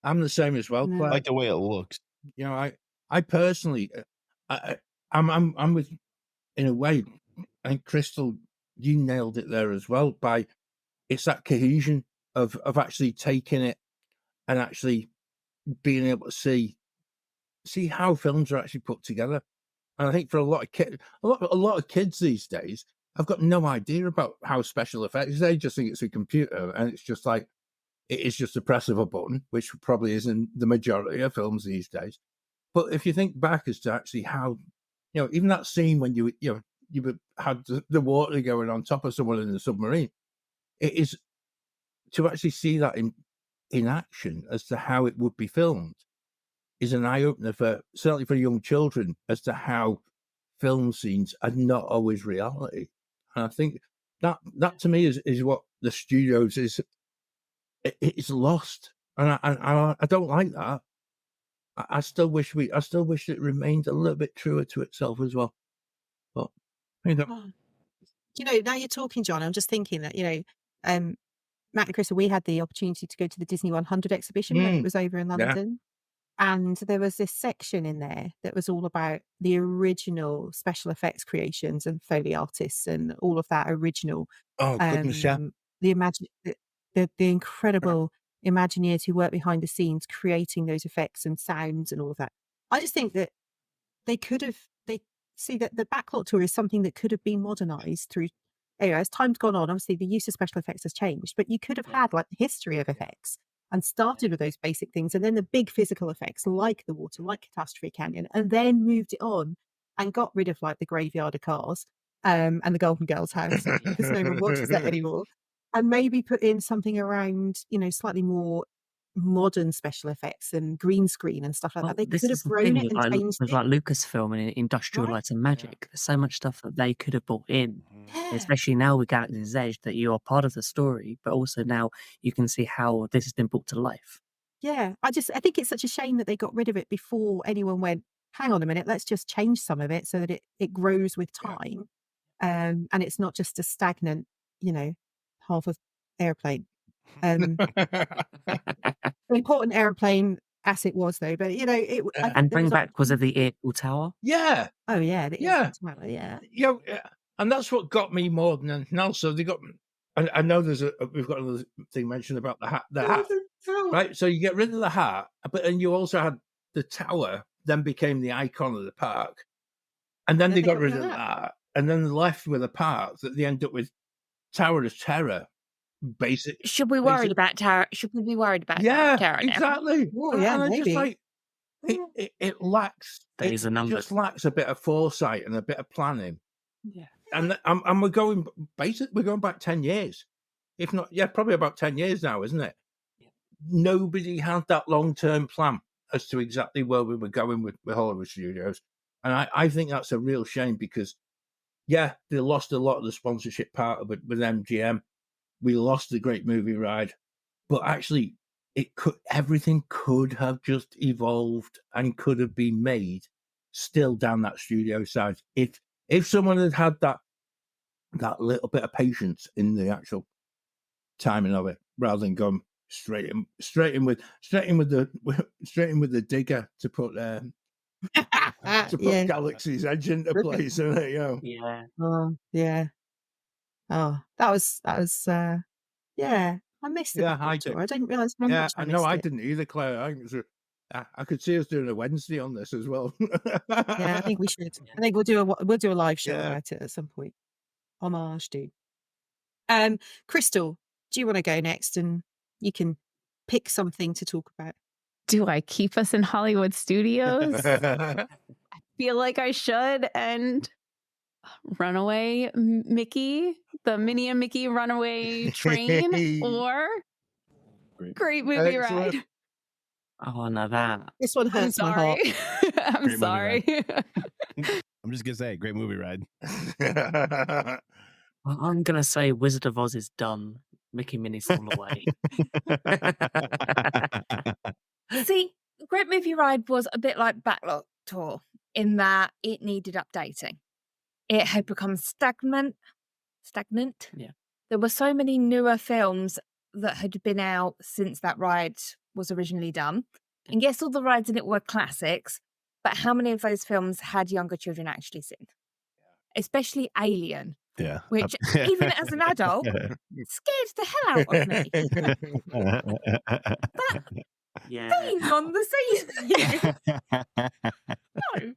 I'm the same as well. No. Claire. I like the way it looks. I personally, I'm with, in a way, I think Krystle, you nailed it there as well. It's that cohesion of actually taking it and actually being able to see how films are actually put together. And I think for a lot of kids these days, I've got no idea about how special effects. They just think it's a computer, and it's just like it is just a press of a button, which probably isn't the majority of films these days. But if you think back as to actually how, even that scene when you had the water going on top of someone in the submarine, it is to actually see that in action as to how it would be filmed is an eye opener certainly for young children as to how film scenes are not always reality. And I think that to me is what the studios is. It's lost, and I don't like that. I still wish it remained a little bit truer to itself as well. But now you're talking, John. I'm just thinking that Matt and Krystle, we had the opportunity to go to the Disney 100 exhibition when it was over in London. And there was this section in there that was all about the original special effects creations and Foley artists and all of that original. Oh, goodness, yeah. The incredible Imagineers who work behind the scenes creating those effects and sounds and all of that. I just think that they see that the backlot tour is something that could have been modernized through, as time's gone on, obviously the use of special effects has changed, but you could have had like the history of effects and started with those basic things and then the big physical effects like the water, like Catastrophe Canyon, and then moved it on and got rid of like the graveyard of cars and the Golden Girls house because no one watches that anymore. And maybe put in something around, slightly more modern special effects and green screen and stuff like that. They could have grown it and changed it. Like Lucasfilm and Industrial Light and Magic. There's so much stuff that they could have brought in, especially now with Galaxy's Edge, that you are part of the story, but also now you can see how this has been brought to life. Yeah, I think it's such a shame that they got rid of it before anyone went, hang on a minute, let's just change some of it so that it grows with time. And it's not just a stagnant, half of airplane. Important airplane as it was though, but and bring back was it the Eiffel Tower? Yeah. Oh yeah, the Eiffel Tower, yeah. And that's what got me more than anything else. So they got. I know we've got another thing mentioned about the hat. The hat, right? So you get rid of the hat, but then you also had the tower. Then became the icon of the park, and then they got rid of that, and then left with a park that they end up with Tower of Terror. Should we worry about Terror? Should we be worried about Terror now? Exactly. Oh, yeah, and maybe. Just like, it lacks. It just lacks a bit of foresight and a bit of planning. Yeah. And we're going back 10 years, if not, probably about 10 years now, isn't it? Yeah. Nobody had that long-term plan as to exactly where we were going with Hollywood Studios, and I think that's a real shame because, they lost a lot of the sponsorship part of it with MGM. We lost the Great Movie Ride, but actually, everything could have just evolved and could have been made still down that studio side if someone had that little bit of patience in the actual timing of it, rather than going straight in with the digger to put Galaxy's Edge into place, isn't it? Yeah. Oh yeah. Oh, that was yeah. I missed it. I didn't realise how much I missed it. I didn't either, Claire. I could see us doing a Wednesday on this as well. Yeah, I think we should. I think we'll do a live show about it at some point. Homage, dude. Krystle, do you want to go next? And you can pick something to talk about. Do I keep us in Hollywood Studios? I feel like I should. And Runaway Mickey, the Minnie and Mickey Runaway Train, or Great Movie Ride. Oh, no, that. This one hurts my heart. I'm sorry. I'm just going to say, Great Movie Ride. Well, I'm going to say Wizard of Oz is done. Mickey Minnie's all away. See, Great Movie Ride was a bit like Backlot Tour in that it needed updating. It had become stagnant. Yeah. There were so many newer films that had been out since that ride was originally done. And yes, all the rides in it were classics, but how many of those films had younger children actually seen? Especially Alien. Yeah. Which, even as an adult, scared the hell out of me. That thing on the scene. No.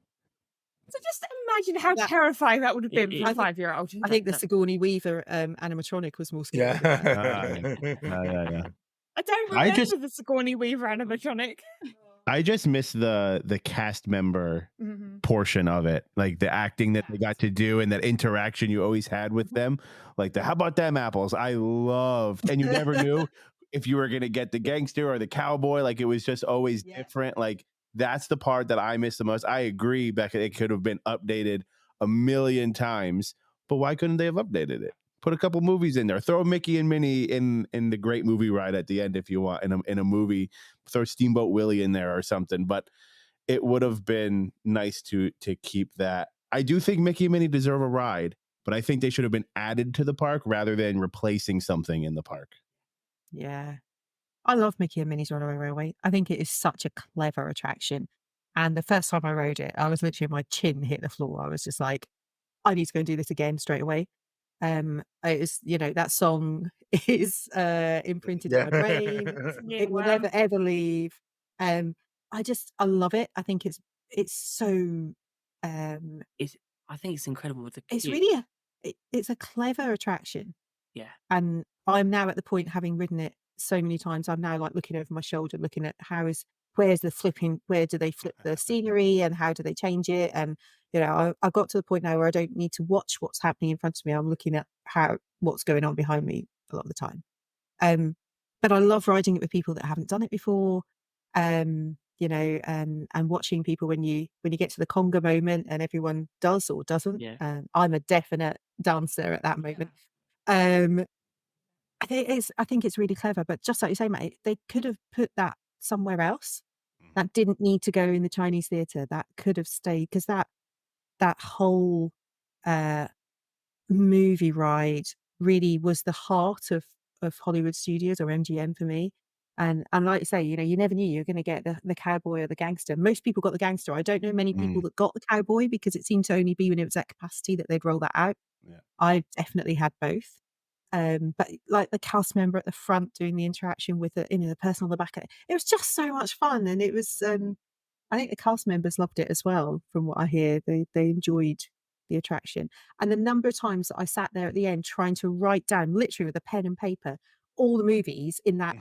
So just imagine how terrifying that would have been for a 5-year-old. I think the Sigourney Weaver animatronic was more scary. I don't remember the Sigourney Weaver animatronic. I just miss the cast member portion of it, like the acting that they got to do and that interaction you always had with them. Like how about them apples? I loved, and you never knew if you were gonna get the gangster or the cowboy. Like it was just always different. Like that's the part that I miss the most. I agree, Becca. It could have been updated a million times, but why couldn't they have updated it? Put a couple movies in there. Throw Mickey and Minnie in the Great Movie Ride at the end if you want in a movie. Throw Steamboat Willie in there or something. But it would have been nice to keep that. I do think Mickey and Minnie deserve a ride, but I think they should have been added to the park rather than replacing something in the park. Yeah. I love Mickey and Minnie's Runaway Railway. I think it is such a clever attraction. And the first time I rode it, I was literally, my chin hit the floor. I was just like, I need to go and do this again straight away. It was, that song is imprinted in my brain. It will never ever leave. I love it. I think it's so I think it's incredible with the it's kids. really it's a clever attraction. Yeah. And I'm now at the point, having ridden it so many times, I'm now like looking over my shoulder, looking at where do they flip the scenery and how do they change it? And, I got to the point now where I don't need to watch what's happening in front of me. I'm looking at what's going on behind me a lot of the time. But I love riding it with people that haven't done it before. And watching people when you get to the conga moment and everyone does or doesn't. Yeah. I'm a definite dancer at that moment. I think it's really clever, but just like you say, Matt, they could have put that somewhere else. That didn't need to go in the Chinese theatre. That could have stayed, because that whole movie ride really was the heart of Hollywood Studios, or MGM for me. And like you say, you never knew you were going to get the cowboy or the gangster. Most people got the gangster. I don't know many people that got the cowboy, because it seemed to only be when it was at capacity that they'd roll that out. Yeah. I definitely had both. But like the cast member at the front doing the interaction with the person on the back, it was just so much fun. And it was, I think the cast members loved it as well. From what I hear, they enjoyed the attraction. And the number of times that I sat there at the end trying to write down, literally with a pen and paper, all the movies in that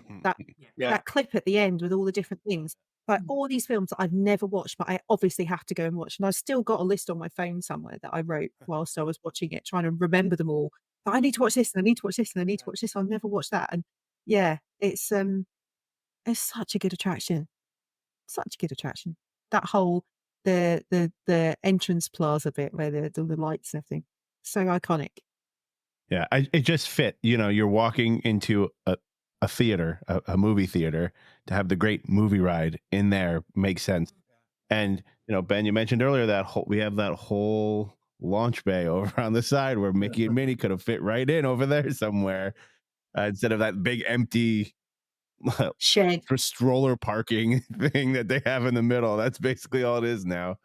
clip at the end with all the different things. Like all these films that I've never watched, but I obviously have to go and watch. And I've still got a list on my phone somewhere that I wrote whilst I was watching it, trying to remember them all. But I need to watch this, and I need to watch this, and I need to watch this. I've never watched that. And yeah, it's such a good attraction. Such a good attraction. That whole the entrance plaza bit where the lights and everything. So iconic. Yeah, it just fit. You're walking into a theater, a movie theater, to have the Great Movie Ride in there makes sense. And Ben, you mentioned earlier we have that whole launch bay over on the side where Mickey and Minnie could have fit right in over there somewhere, instead of that big empty shed for stroller parking thing that they have in the middle. That's basically all it is now.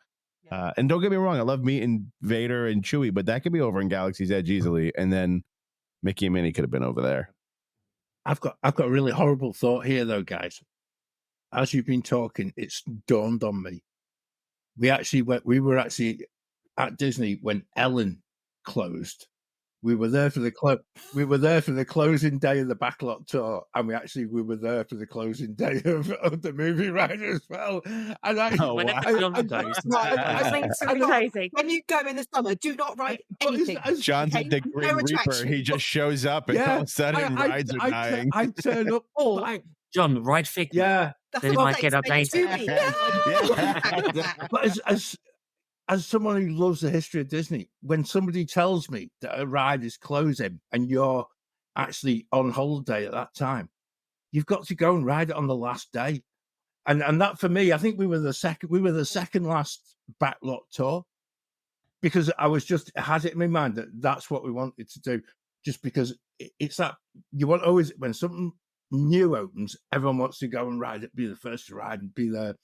And don't get me wrong, I love meeting Vader and Chewie, but that could be over in Galaxy's Edge easily. And then Mickey and Minnie could have been over there. I've got a really horrible thought here, though, guys. As you've been talking, it's dawned on me. We were actually at Disney when Ellen closed. We were there for the closing day of the backlot tour, and we were there for the closing day of the movie ride as well. And when you go in the summer, do not ride anything. John's like the Grim Reaper. He just shows up, and all of a sudden rides are dying. I turn up. John, ride figure. Yeah. They might get updated. But as someone who loves the history of Disney, when somebody tells me that a ride is closing and you're actually on holiday at that time, you've got to go and ride it on the last day. And that, for me, I think we were the second last backlot tour, because I had it in my mind that that's what we wanted to do, just because it's that you want always, when something new opens, everyone wants to go and ride it, be the first to ride and be there.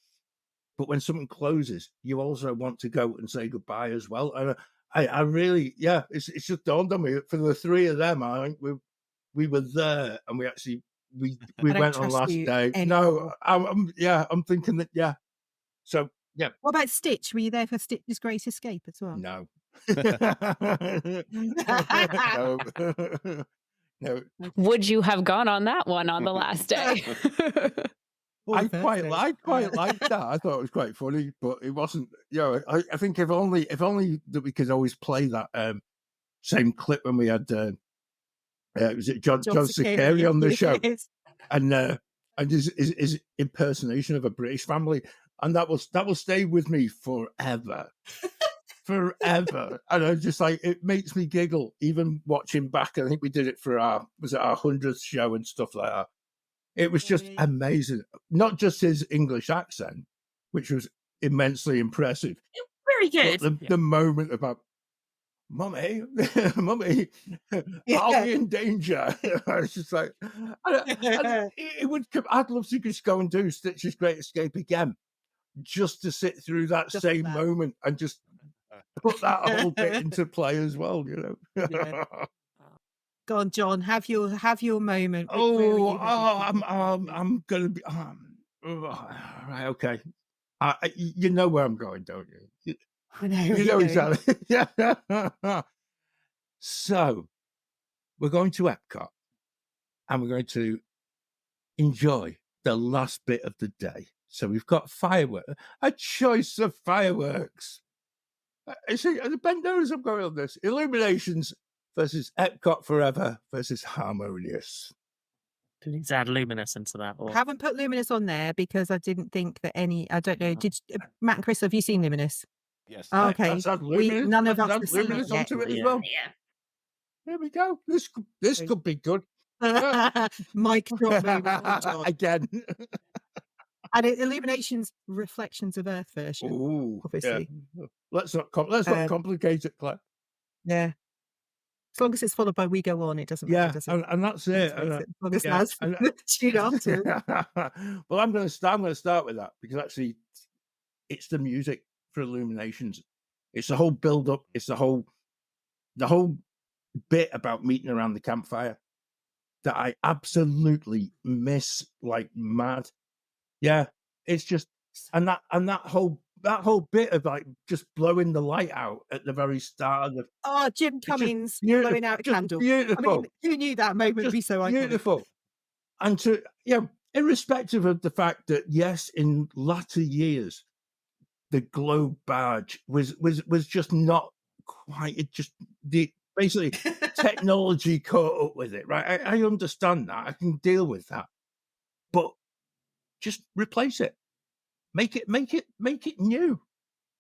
But when something closes, you also want to go and say goodbye as well. And I really, it's just dawned on me, for the three of them, I think we were there, and we went on last day. No, I'm thinking that, So, yeah. What about Stitch? Were you there for Stitch's Great Escape as well? No. No. Would you have gone on that one on the last day? Or the birthday. I quite liked that. I thought it was quite funny, but it wasn't. You know, I think if only that we could always play that same clip when we had was it John Sicari on the show, Yes. and his impersonation of a British family, and that will stay with me forever. Forever. And I just like, it makes me giggle even watching back. I think we did it for our 100th show and stuff like that. It was just amazing. Not just his English accent, which was immensely impressive. Very good. But the moment about Mummy, Mummy, are we in danger? I was just like, it would. I'd love to just go and do Stitch's Great Escape again, just to sit through that Just same that. moment and just put that whole bit into play as well. You know. Yeah. Go on, John. Have your moment. Where were you I'm gonna be. Right, okay. You know where I'm going, don't you? I know. You know exactly. Yeah. So we're going to Epcot, and we're going to enjoy the last bit of the day. So we've got fireworks, a choice of fireworks. See, Ben knows I'm going on this. Illuminations versus Epcot Forever versus Harmonious. Do you need to add Luminous into that? Or... I haven't put Luminous on there because I didn't think that any. I don't know. Did Matt and Krystle, have you seen Luminous? Yes. Oh, okay. Let's add Luminous. None of Let's us add have seen it Luminous yet. onto it as Yeah. well. Yeah. There we go. This could be good. Mic drop moment from John. Again. And Illuminations Reflections of Earth version. Ooh, obviously. Yeah. Let's not complicate it, Claire. Yeah. As long as it's followed by We Go On, it doesn't matter, does it? and that's it. As long as yeah, that's the tune after. Well, I'm going to start with that because actually, it's the music for Illuminations. It's the whole build up. It's the whole bit about meeting around the campfire that I absolutely miss like mad. Yeah, it's just and that whole bit of like just blowing the light out at the very start of the Jim just Cummings beautiful, blowing out a just candle. beautiful. I mean, who knew that moment would Just be so iconic? beautiful. And irrespective of the fact that yes, in latter years, the Globe badge was just not quite. It just basically technology caught up with it, right? I understand that. I can deal with that, but just replace it. Make it new.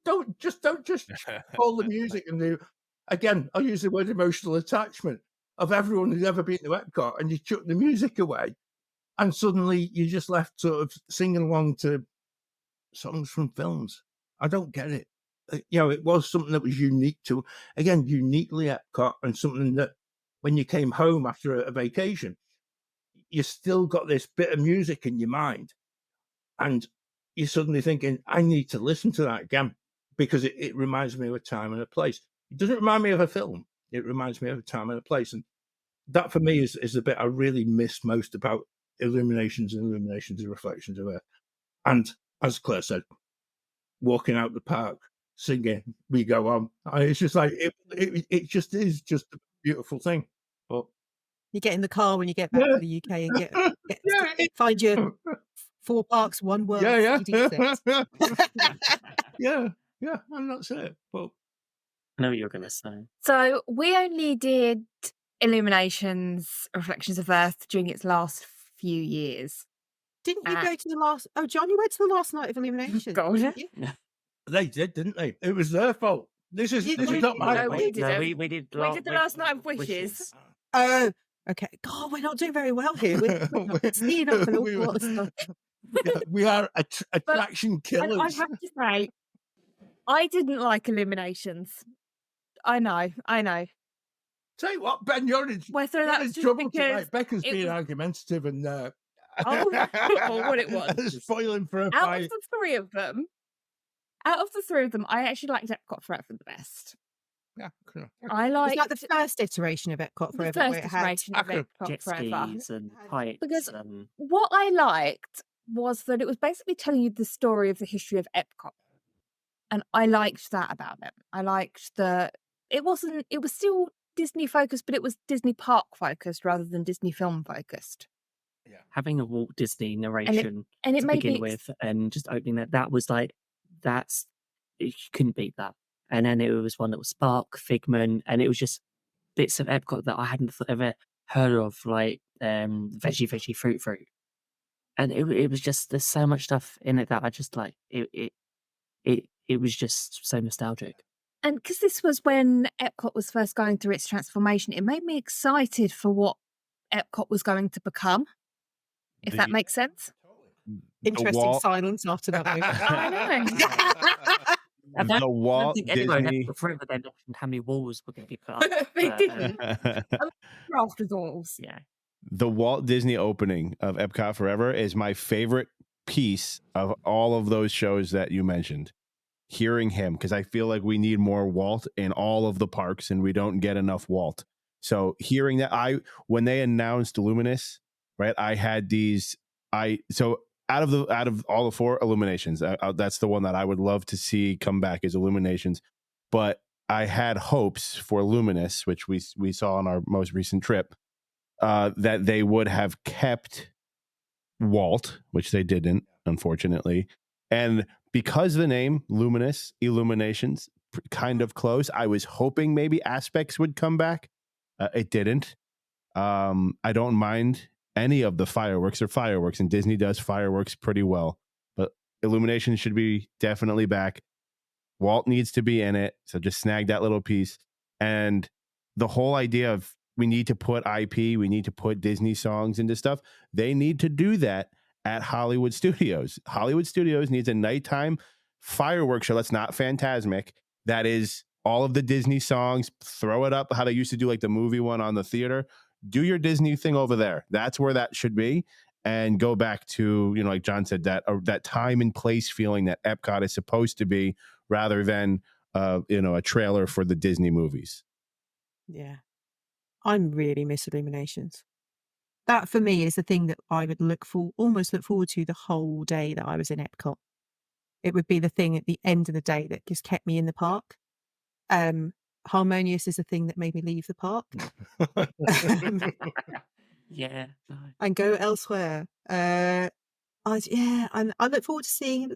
Don't just call the music and the again. I'll use the word emotional attachment of everyone who's ever been to Epcot, and you chuck the music away, and suddenly you're just left sort of singing along to songs from films. I don't get it. It was something that was uniquely Epcot, and something that when you came home after a vacation, you still got this bit of music in your mind, and you're suddenly thinking, I need to listen to that again because it reminds me of a time and a place. It doesn't remind me of a film. It reminds me of a time and a place. And that for me is the bit I really miss most about Illuminations and Reflections of Earth. And as Claire said, walking out the park, singing, We Go On. It's just like, it just is just a beautiful thing. But You get in the car when you get back to the UK and find your 4 Parks, 1 World CD set. yeah, and that's it. But I know what you're going to say. So we only did Illuminations, Reflections of Earth during its last few years. Didn't you go to the last? Oh, John, you went to the last night of Illuminations. God. didn't you? they did, didn't they? It was their fault. This is not my No, fault. we didn't. we did. We did the last night of Wishes. Oh, okay. God, we're not doing very well here. We're seeing up an awful lot of stuff. We are attraction And killers. I have to say, I didn't like Illuminations. I know. Tell you what, Ben, you're in Whether that's in just trouble because tonight. Becca's it being was- argumentative and what it was. spoiling for a out fight. of the three of them, I actually liked Epcot Forever the best. Yeah, cool. I It's liked like the first iteration of Epcot the Forever, first where it had iteration of Accurate. Epcot Jet Forever. skis and pikes. Because what I liked was that it was basically telling you the story of the history of Epcot. And I liked that about it. I liked that it was still Disney focused, but it was Disney park focused rather than Disney film focused. Yeah. having a Walt Disney And narration it to made begin me with, and just opening that was like, you couldn't beat that. And then it was one that was Spark, Figment, and it was just bits of Epcot that I hadn't ever heard of, like Veggie Fruit. And it was just, there's so much stuff in it that I just like, it was just so nostalgic. and because this was when Epcot was first going through its transformation, it made me excited for what Epcot was going to become, if that The- makes sense. Interesting Walt- silence after that. I know. The I Walt don't think anyone Disney. ever forever they mentioned how many walls were going to be put up. They but, didn't. Rafters walls. yeah. The Walt Disney opening of Epcot Forever is my favorite piece of all of those shows that you mentioned. Hearing him, because I feel like we need more Walt in all of the parks and we don't get enough Walt. So hearing that, when they announced Luminous, right, I had so out of all the 4 Illuminations, that's the one that I would love to see come back as Illuminations. But I had hopes for Luminous, which we saw on our most recent trip, that they would have kept Walt, which they didn't, unfortunately. And because the name Luminous Illuminations kind of close, I was hoping maybe Aspects would come back. It didn't. I don't mind any of the fireworks or fireworks, and Disney does fireworks pretty well. But Illumination should be definitely back. Walt needs to be in it, so just snag that little piece. And the whole idea of we need to put IP, we need to put Disney songs into stuff, they need to do that at Hollywood Studios. Hollywood Studios needs a nighttime fireworks show that's not Phantasmic, that is all of the Disney songs, throw it up how they used to do like the movie one on the theater. Do your Disney thing over there. That's where that should be. And go back to, like John said, that time and place feeling that Epcot is supposed to be, rather than a trailer for the Disney movies. Yeah. I'm really miss Illuminations. That for me is the thing that I would almost look forward to the whole day that I was in Epcot. It would be the thing at the end of the day that just kept me in the park. Harmonious is the thing that made me leave the park Yeah. No. and go elsewhere. And I look forward to seeing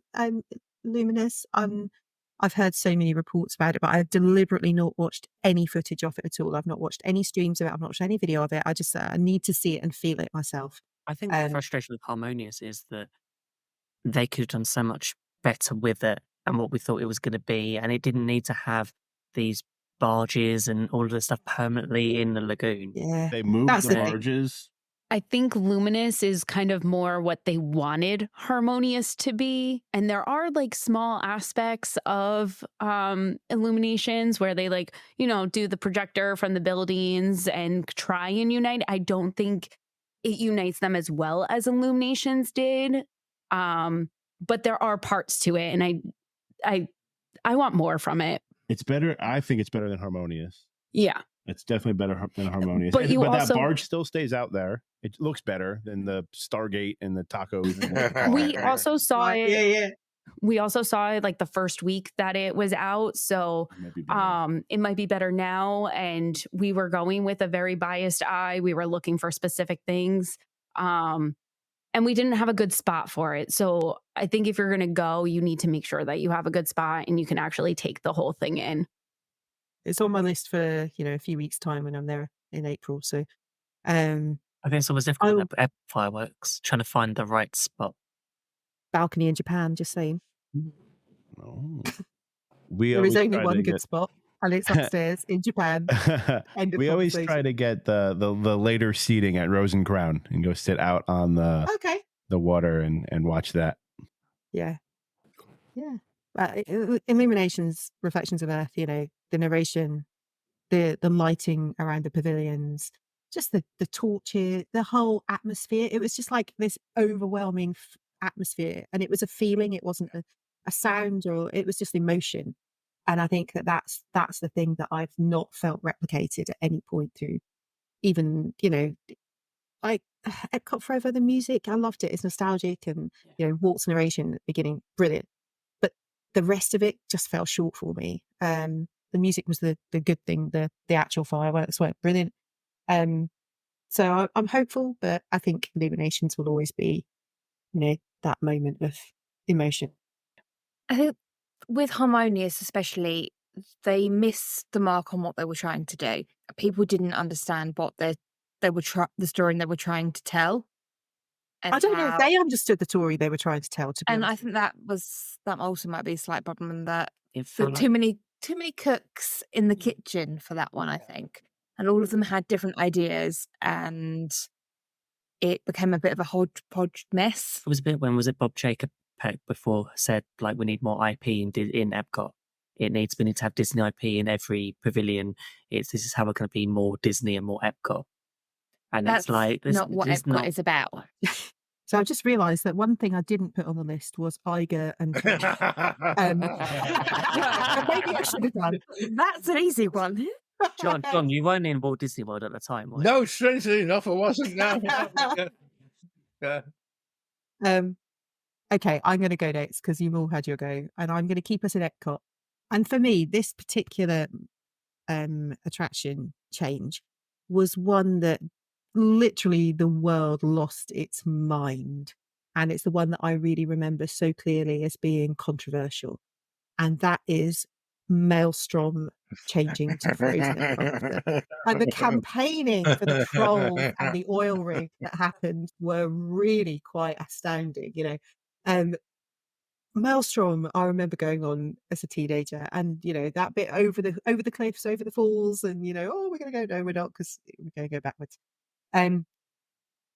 Luminous. I've heard so many reports about it, but I've deliberately not watched any footage of it at all. I've not watched any streams of it. I've not watched any video of it. I just I need to see it and feel it myself. I think the frustration with Harmonious is that they could have done so much better with it and what we thought it was going to be, and it didn't need to have these barges and all of this stuff permanently in the lagoon. Yeah, They moved That's the the thing. barges. I think Luminous is kind of more what they wanted Harmonious to be. And there are like small aspects of Illuminations where they do the projector from the buildings and try and unite. I don't think it unites them as well as Illuminations did. But there are parts to it, and I want more from it. It's better. I think it's better than Harmonious. Yeah. It's definitely better than Harmonious. But that barge still stays out there. It looks better than the Stargate and the tacos. We also saw it. Yeah. We also saw it like the first week that it was out. So it might be better now. And we were going with a very biased eye. We were looking for specific things. And we didn't have a good spot for it. So I think if you're going to go, you need to make sure that you have a good spot and you can actually take the whole thing in. It's on my list for a few weeks' time when I'm there in April. So, I think it's always difficult with fireworks, trying to find the right spot. Balcony in Japan, just saying. Oh. There is only one good spot, and it's upstairs in Japan. We always try to get the later seating at Rose and Crown and go sit out on the water and watch that. Yeah. Illuminations, Reflections of Earth, the narration, the lighting around the pavilions, just the torches, the whole atmosphere. It was just like this overwhelming atmosphere, and it was a feeling. It wasn't a sound, or it was just emotion. And I think that's the thing that I've not felt replicated at any point through, even like Epcot Forever. The music, I loved it. It's nostalgic, and Walt's narration at the beginning, brilliant. But the rest of it just fell short for me. The music was the good thing. The actual fireworks were brilliant. So I'm hopeful, but I think Illuminations will always be, that moment of emotion. I think with Harmonious especially, they missed the mark on what they were trying to do. People didn't understand what the story they were trying to tell. And I don't know if they understood the story they were trying to tell, to be and I honest. think that also might be a slight problem in that It felt too many cooks in the kitchen for that one, I think. And all of them had different ideas, and it became a bit of a hodgepodge mess. It was a bit, when was it Bob Jacob before said, like, we need more IP in Epcot. We need to have Disney IP in every pavilion. This is how we're going to be more Disney and more Epcot. And That's it's like, not what Epcot is about. So I just realised that one thing I didn't put on the list was Iger and Josh. Maybe I should have done. That's an easy one. John, you weren't in Walt Disney World at the time, were you? No, strangely enough, I wasn't. No. Yeah. Okay, I'm going to go next because you've all had your go, and I'm going to keep us at Epcot. And for me, this particular attraction change was one that literally the world lost its mind. And it's the one that I really remember so clearly as being controversial. And that is Maelstrom changing to Frozen Ever After. And the campaigning for the trolls and the oil rig that happened were really quite astounding, Maelstrom, I remember going on as a teenager, and that bit over the cliffs, over the falls, and we're going to go. No, we're not, because we're going to go backwards.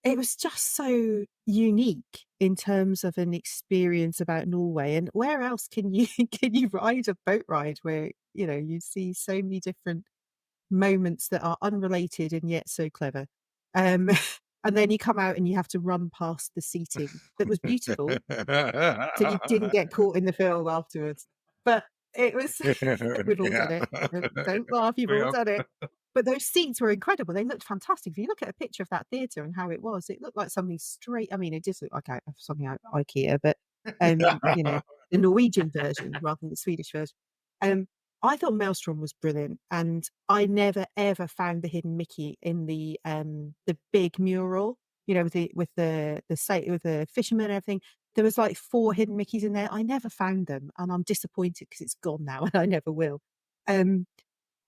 It was just so unique in terms of an experience about Norway. And where else can you ride a boat ride where you see so many different moments that are unrelated and yet so clever. And then you come out and you have to run past the seating that was beautiful, so you didn't get caught in the film afterwards. But it was, we've all done it. Don't laugh, you've all done it. But those seats were incredible. They looked fantastic. If you look at a picture of that theatre and how it looked like something straight. I mean, it just looked like something out of IKEA, but the Norwegian version rather than the Swedish version. I thought Maelstrom was brilliant, and I never ever found the hidden Mickey in the big mural, with the fisherman and everything. There was like 4 hidden Mickeys in there. I never found them, and I'm disappointed because it's gone now, and I never will. And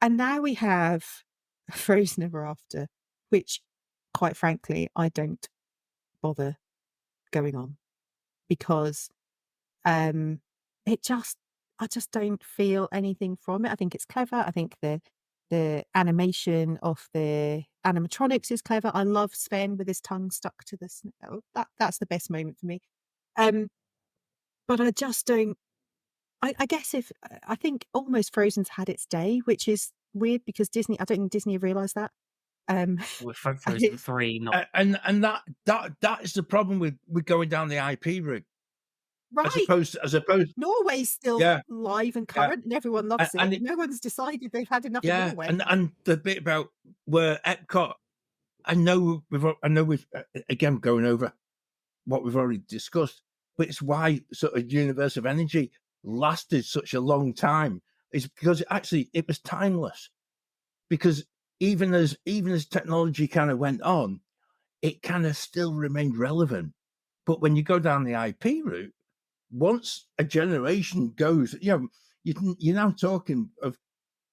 now we have Frozen Ever After, which, quite frankly, I don't bother going on, because I just don't feel anything from it. I think it's clever. I think the animation of the animatronics is clever. I love Sven with his tongue stuck to the snow. That's the best moment for me. But I just don't. I guess I think almost Frozen's had its day, which is weird because Disney. I don't think Disney have realised that. With Frozen 3, not And that is the problem with going down the IP route. Right. As opposed, Norway's still live and current, and everyone loves And it. No one's decided they've had enough of Norway. and the bit about where Epcot, I know we've again going over what we've already discussed, but it's why sort of Universe of Energy lasted such a long time, is because it was timeless. Because even as technology kind of went on, it kind of still remained relevant. But when you go down the IP route, once a generation goes, you're now talking of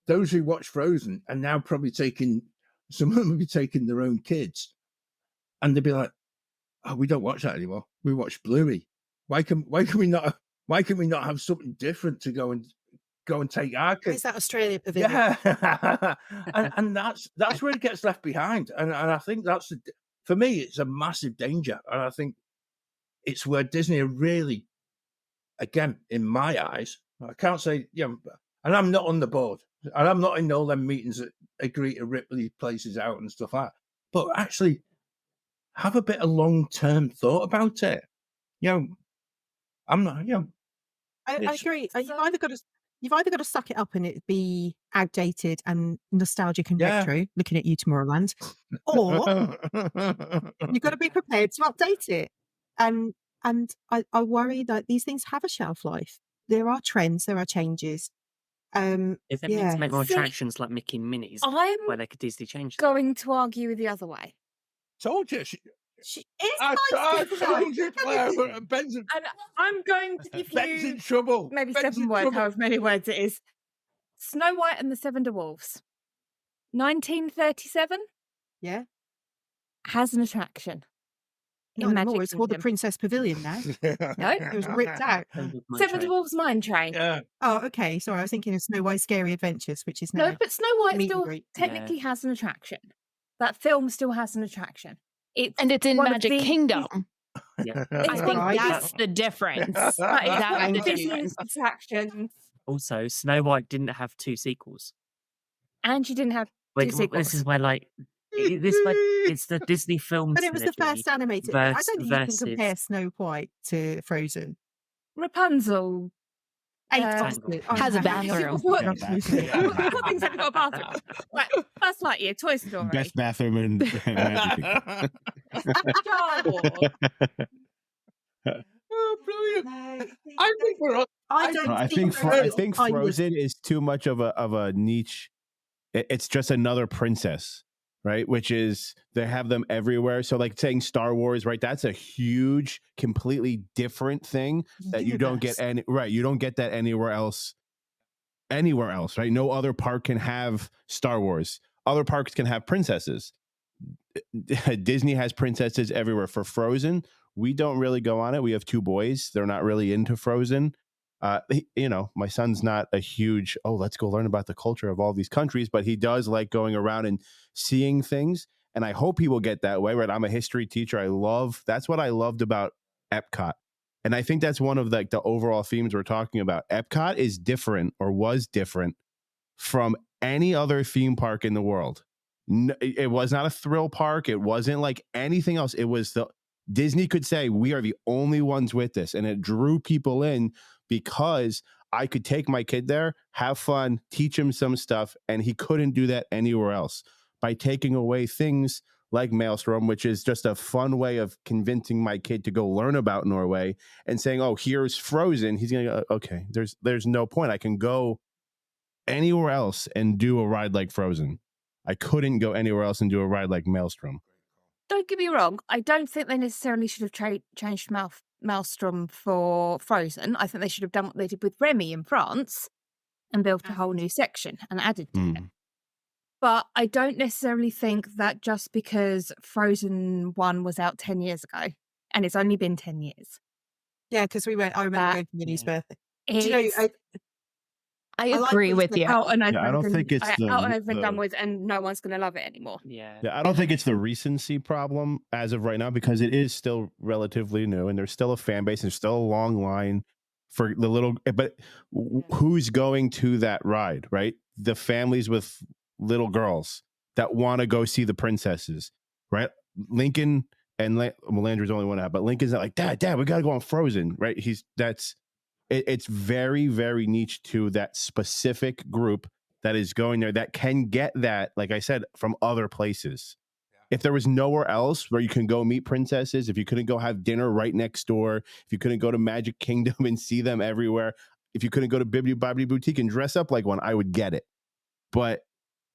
those who watch Frozen and now probably some of them will be taking their own kids, and they'll be like, "Oh, we don't watch that anymore. We watch Bluey. Why can we not have something different to go and take our kids?" Is that Australia Pavilion? Yeah, and that's where it gets left behind, and I think for me it's a massive danger, and I think it's where Disney are really, again, in my eyes, I can't say, and I'm not on the board, and I'm not in all them meetings that agree to rip these places out and stuff like that, but actually have a bit of long-term thought about it. I'm not, I agree. You've either got to suck it up and it be outdated and nostalgic and retro, looking at you, Tomorrowland, or you've got to be prepared to update it. And I worry that these things have a shelf life. There are trends, there are changes. If it means to make more attractions like Mickey and Minnie's, where they could easily change them. Going to argue with the other way. told you. It's I nice. told you, Claire. Ben's And I'm going to give in you trouble. maybe Ben's 7 in words, trouble. however many words it is. Snow White and the Seven Dwarfs. 1937 Yeah. has an attraction. Not in anymore. Magic It's called the Kingdom. Princess Pavilion now. No, It was ripped out. Seven Dwarfs Mine Train. Yeah. Oh, okay. Sorry, I was thinking of Snow White's Scary Adventures, which is No, now but Snow White meet and still greet. technically has an attraction. That film still has an attraction. It's And it's in one of Magic the- Kingdom. Yeah. It's I one think of Right. that's the difference. That is That's one the of the difference. Disney's attractions. Also, Snow White didn't have 2 sequels. And you didn't have Like, two sequels. this is why, like, it's the Disney film But it was the trilogy first animated. I don't think you can versus- compare Snow White to Frozen. Rapunzel. Has a bathroom. What Yeah, bathroom. what things have got a bathroom? Right, Buzz Lightyear, Toy Story. Best bathroom in Magic Star Wars. Oh, brilliant. No, I think we're on. I don't I think think I would- Frozen is too much of a niche. It's just another princess, right? Which is they have them everywhere. So like saying Star Wars, right? That's a huge, completely different thing that you don't get you don't get that anywhere else. Anywhere else, right? No other park can have Star Wars. Other parks can have princesses. Disney has princesses everywhere. For Frozen, we don't really go on it. We have 2 boys. They're not really into Frozen. My son's not a huge, let's go learn about the culture of all these countries, but he does like going around and seeing things. And I hope he will get that way, right? I'm a history teacher. That's what I loved about Epcot. And I think that's one of the overall themes we're talking about. Epcot is different, or was different, from any other theme park in the world. It was not a thrill park. It wasn't like anything else. It was Disney could say, we are the only ones with this. And it drew people in because I could take my kid there, have fun, teach him some stuff. And he couldn't do that anywhere else. By taking away things like Maelstrom, which is just a fun way of convincing my kid to go learn about Norway, and saying, here's Frozen. He's going to go, okay, there's no point. I can go anywhere else and do a ride like Frozen. I couldn't go anywhere else and do a ride like Maelstrom. Don't get me wrong. I don't think they necessarily should have changed Maelstrom for Frozen. I think they should have done what they did with Remy in France and built a whole new section and added to it. But I don't necessarily think that just because Frozen 1 was out 10 years ago, and it's only been 10 years. Yeah, because I remember going to Minnie's birthday. Do you know, It's I like agree what you with said. you. out and over I don't and think it's out and over and done with, and no one's going to love it anymore. Yeah. I don't think it's the recency problem as of right now, because it is still relatively new and there's still a fan base and there's still a long line for the little, but who's going to that ride, right? The families with little girls that want to go see the princesses, right? Lincoln and Landry's the only one out, but Lincoln's not like, Dad, we got to go on Frozen, right? It's very, very niche to that specific group that is going there that can get that, like I said, from other places. If there was nowhere else where you can go meet princesses, if you couldn't go have dinner right next door, if you couldn't go to Magic Kingdom and see them everywhere, if you couldn't go to Bibbidi Bobbidi Boutique and dress up like one, I would get it. But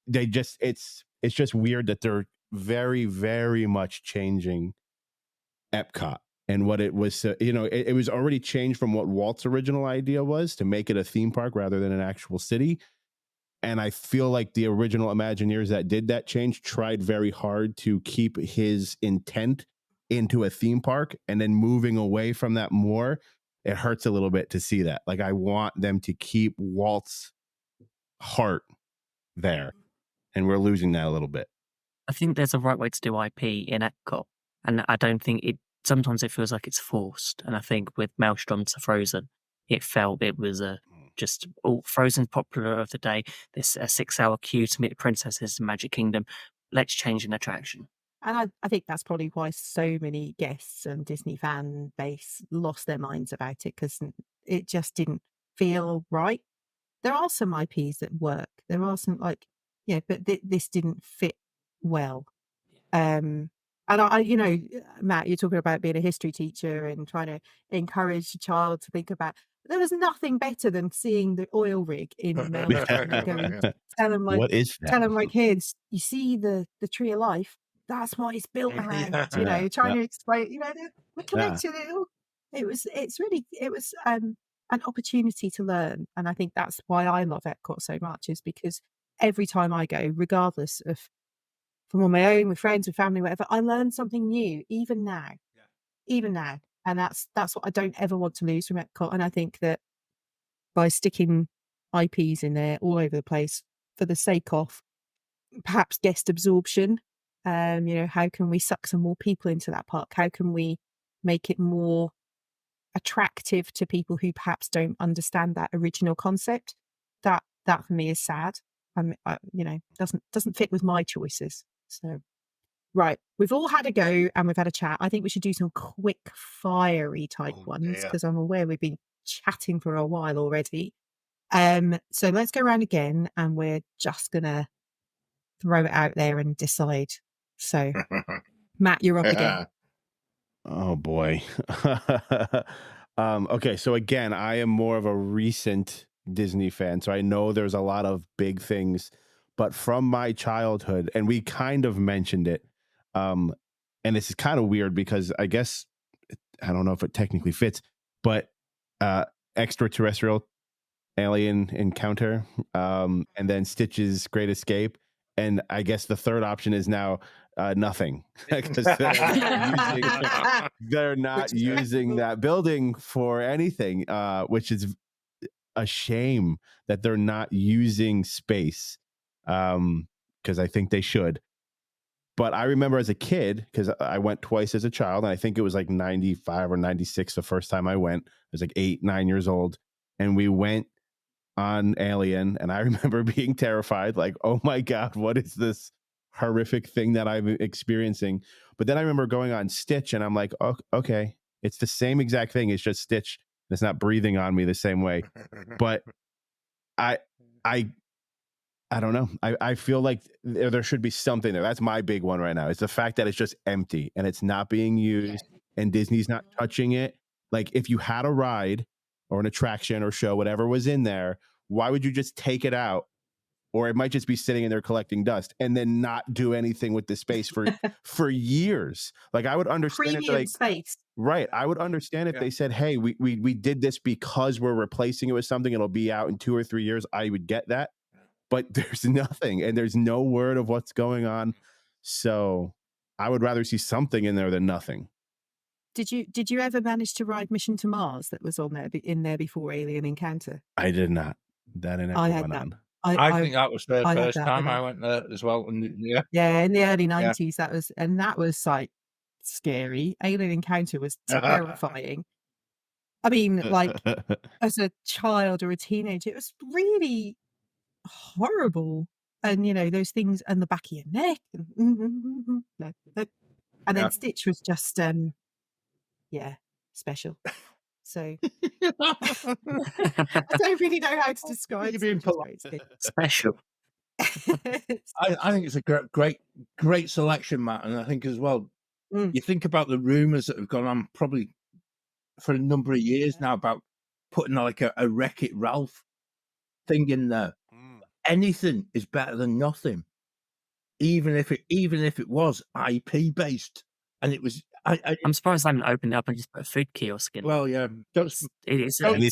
it's just weird that they're very, very much changing Epcot. And what it was, it was already changed from what Walt's original idea was to make it a theme park rather than an actual city. And I feel like the original Imagineers that did that change tried very hard to keep his intent into a theme park, and then moving away from that more, it hurts a little bit to see that. Like, I want them to keep Walt's heart there, and we're losing that a little bit. I think there's a right way to do IP in Epcot, and I don't think sometimes it feels like it's forced. And I think with Maelstrom to Frozen, it felt it was just Frozen's popular of the day. There's a 6-hour queue to meet the princesses in Magic Kingdom. Let's change an attraction. And I think that's probably why so many guests and Disney fan base lost their minds about it, because it just didn't feel right. There are some IPs that work. There are some but this didn't fit well. And Matt, you're talking about being a history teacher and trying to encourage a child to think about. There was nothing better than seeing the oil rig in Melbourne. Tell them, What is that? tell them, my kids, you see the Tree of Life. that's what it's built around. Yeah. You know, Yeah, trying yeah. to explain. You know, we're Yeah. connected. It was an opportunity to learn, and I think that's why I love Epcot so much. Is because every time I go, regardless of from on my own, with friends, with family, whatever, I learn something new. Even now, and that's what I don't ever want to lose from Epcot. And I think that by sticking IPs in there all over the place for the sake of perhaps guest absorption, you know, how can we suck some more people into that park? How can we make it more attractive to people who perhaps don't understand that original concept? That for me is sad. You know, doesn't fit with my choices. So, right, we've all had a go and we've had a chat. I think we should do some quick fiery type ones dear. because I'm aware we've been chatting for a while already. So let's go around again and we're just gonna throw it out there and decide. So, Matt, you're up again. Oh boy. Okay, so again, I am more of a recent Disney fan, so I know there's a lot of big things, but from my childhood, and we kind of mentioned it, and this is kind of weird because I guess I don't know if it technically fits, but extraterrestrial alien encounter, and then Stitch's Great Escape, and I guess the third option is now nothing because they're not using that building for anything, which is a shame that they're not using space, because I think they should. But I remember as a kid, because I went twice as a child, and I think it was like 95 or 96 the first time I went. I was like 8, 9 years old, and we went on Alien, and I remember being terrified, like, oh my God, what is this horrific thing that I'm experiencing? But then I remember going on Stitch, and I'm like, oh, okay, it's the same exact thing. It's just Stitch. It's not breathing on me the same way. But I don't know. I feel like there should be something there. That's my big one right now. It's the fact that it's just empty and it's not being used and Disney's not touching it. Like if you had a ride or an attraction or show, whatever was in there, why would you just take it out? Or it might just be sitting in there collecting dust and then not do anything with the space for years. Like I would understand if Premium space. right. I would understand if they said, hey, we did this because we're replacing it with something. It'll be out in 2 or 3 years. I would get that. But there's nothing and there's no word of what's going on. So I would rather see something in there than nothing. Did you ever manage to ride Mission to Mars that was on there in there before Alien Encounter? I did not. That I never went on. I think that was the I had first that, time but I went there as well. And in the early 90s, that was like scary. Alien Encounter was terrifying. I mean, like as a child or a teenager, it was really horrible. And you know, those things and the back of your neck and then Stitch was just special. So I don't really know how to describe You're being Stitch. Special. I think it's a great selection, Matt. And I think as well, you think about the rumours that have gone on probably for a number of years now about putting like a Wreck-It Ralph thing in there. Anything is better than nothing, even if it was IP based, and it was. I'm surprised I haven't opened it up and just put a food kiosk in. Well, yeah, it's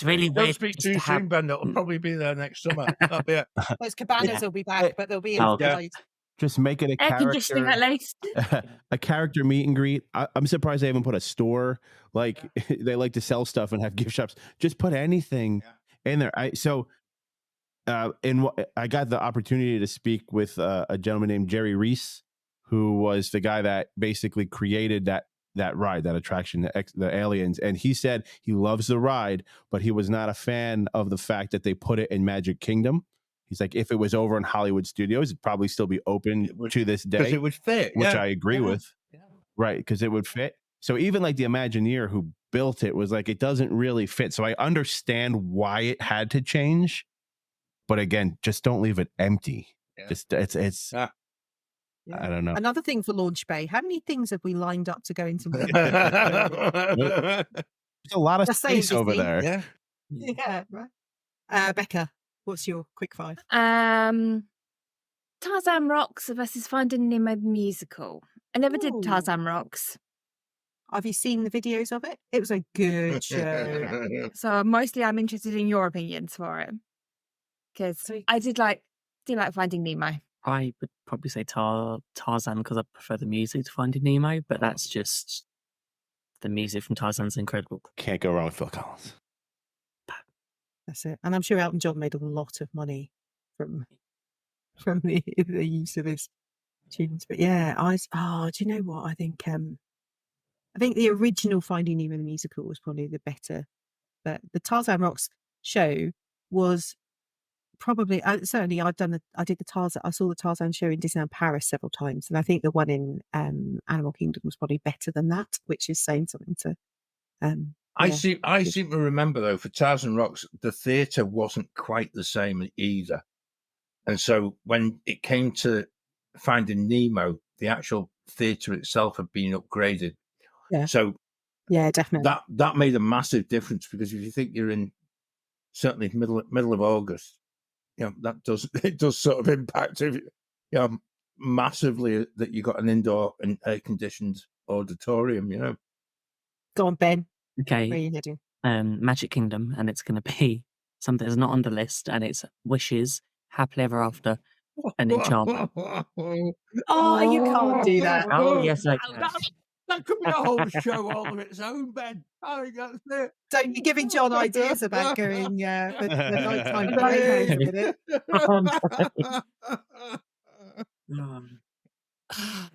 really don't weird. speak just too to soon, have. Ben. It'll probably be there next summer. That'll be it. Those cabanas will be back, but they'll be in Yeah. Just make it a Air conditioning at character, least. a character meet and greet. I'm surprised they haven't put a store. Like they like to sell stuff and have gift shops. Just put anything in there. I got the opportunity to speak with a gentleman named Jerry Reese, who was the guy that basically created that ride, that attraction, the Aliens. And he said he loves the ride, but he was not a fan of the fact that they put it in Magic Kingdom. He's like, if it was over in Hollywood Studios, it'd probably still be open to this day. Because it would fit. Which I agree with. Yeah. Right, because it would fit. So even like the Imagineer who built it was like, it doesn't really fit. So I understand why it had to change. But again, just don't leave it empty. Yeah. Just it's I don't know. Another thing for Launch Bay. How many things have we lined up to go into? There's a lot of Just saying, space over Disney. there. Yeah. Yeah, right. Becca, what's your quick five? Tarzan Rocks versus Finding Nemo the musical. I never did Ooh. Tarzan Rocks. Have you seen the videos of it? It was a good show. So mostly I'm interested in your opinions for it. Because So- I did like Finding Nemo. I would probably say Tarzan because I prefer the music to Finding Nemo, but that's just the music from Tarzan's incredible. Can't go wrong with Phil Collins. That's it. And I'm sure Elton John made a lot of money from the use of his tunes. But yeah, do you know what? I think the original Finding Nemo the musical was probably the better. But the Tarzan Rocks show was probably certainly I did the Tarzan. I saw the Tarzan show in Disneyland Paris several times, and I think the one in Animal Kingdom was probably better than that, which is saying something to. I seem to remember though, for Tarzan Rocks, the theatre wasn't quite the same either, and so when it came to Finding Nemo, the actual theatre itself had been upgraded. Yeah. So yeah, definitely. that made a massive difference, because if you think you're in certainly middle of August, that does sort of impact massively that you got an indoor and air conditioned auditorium. Go on, Ben. Where are Okay, you heading? Magic Kingdom, and it's going to be something that's not on the list, and it's Wishes, Happily Ever After, and Enchantment. Oh, you can't do that. Oh, yes, I can. That could be a whole show all of its own, Ben. I think that's it. Don't be giving John ideas about going for the nighttime playhouse with it.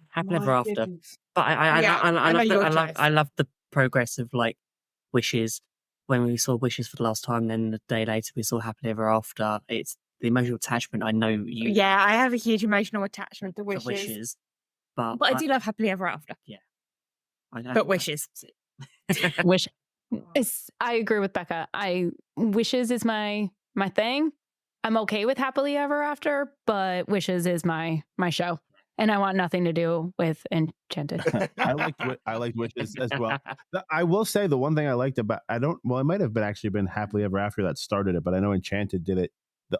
Happily Ever My After. goodness. But I love the progress of like Wishes. When we saw Wishes for the last time, then the day later we saw Happily Ever After. It's the emotional attachment. I know you Yeah, I have a huge emotional attachment to for Wishes. Wishes, but But I do love Happily Ever After. But Wishes. Wish. I agree with Becca. Wishes is my thing. I'm okay with Happily Ever After, but Wishes is my show, and I want nothing to do with Enchanted. I liked Wishes as well. I will say the one thing I liked about it might have been Happily Ever After that started it, but I know Enchanted did it.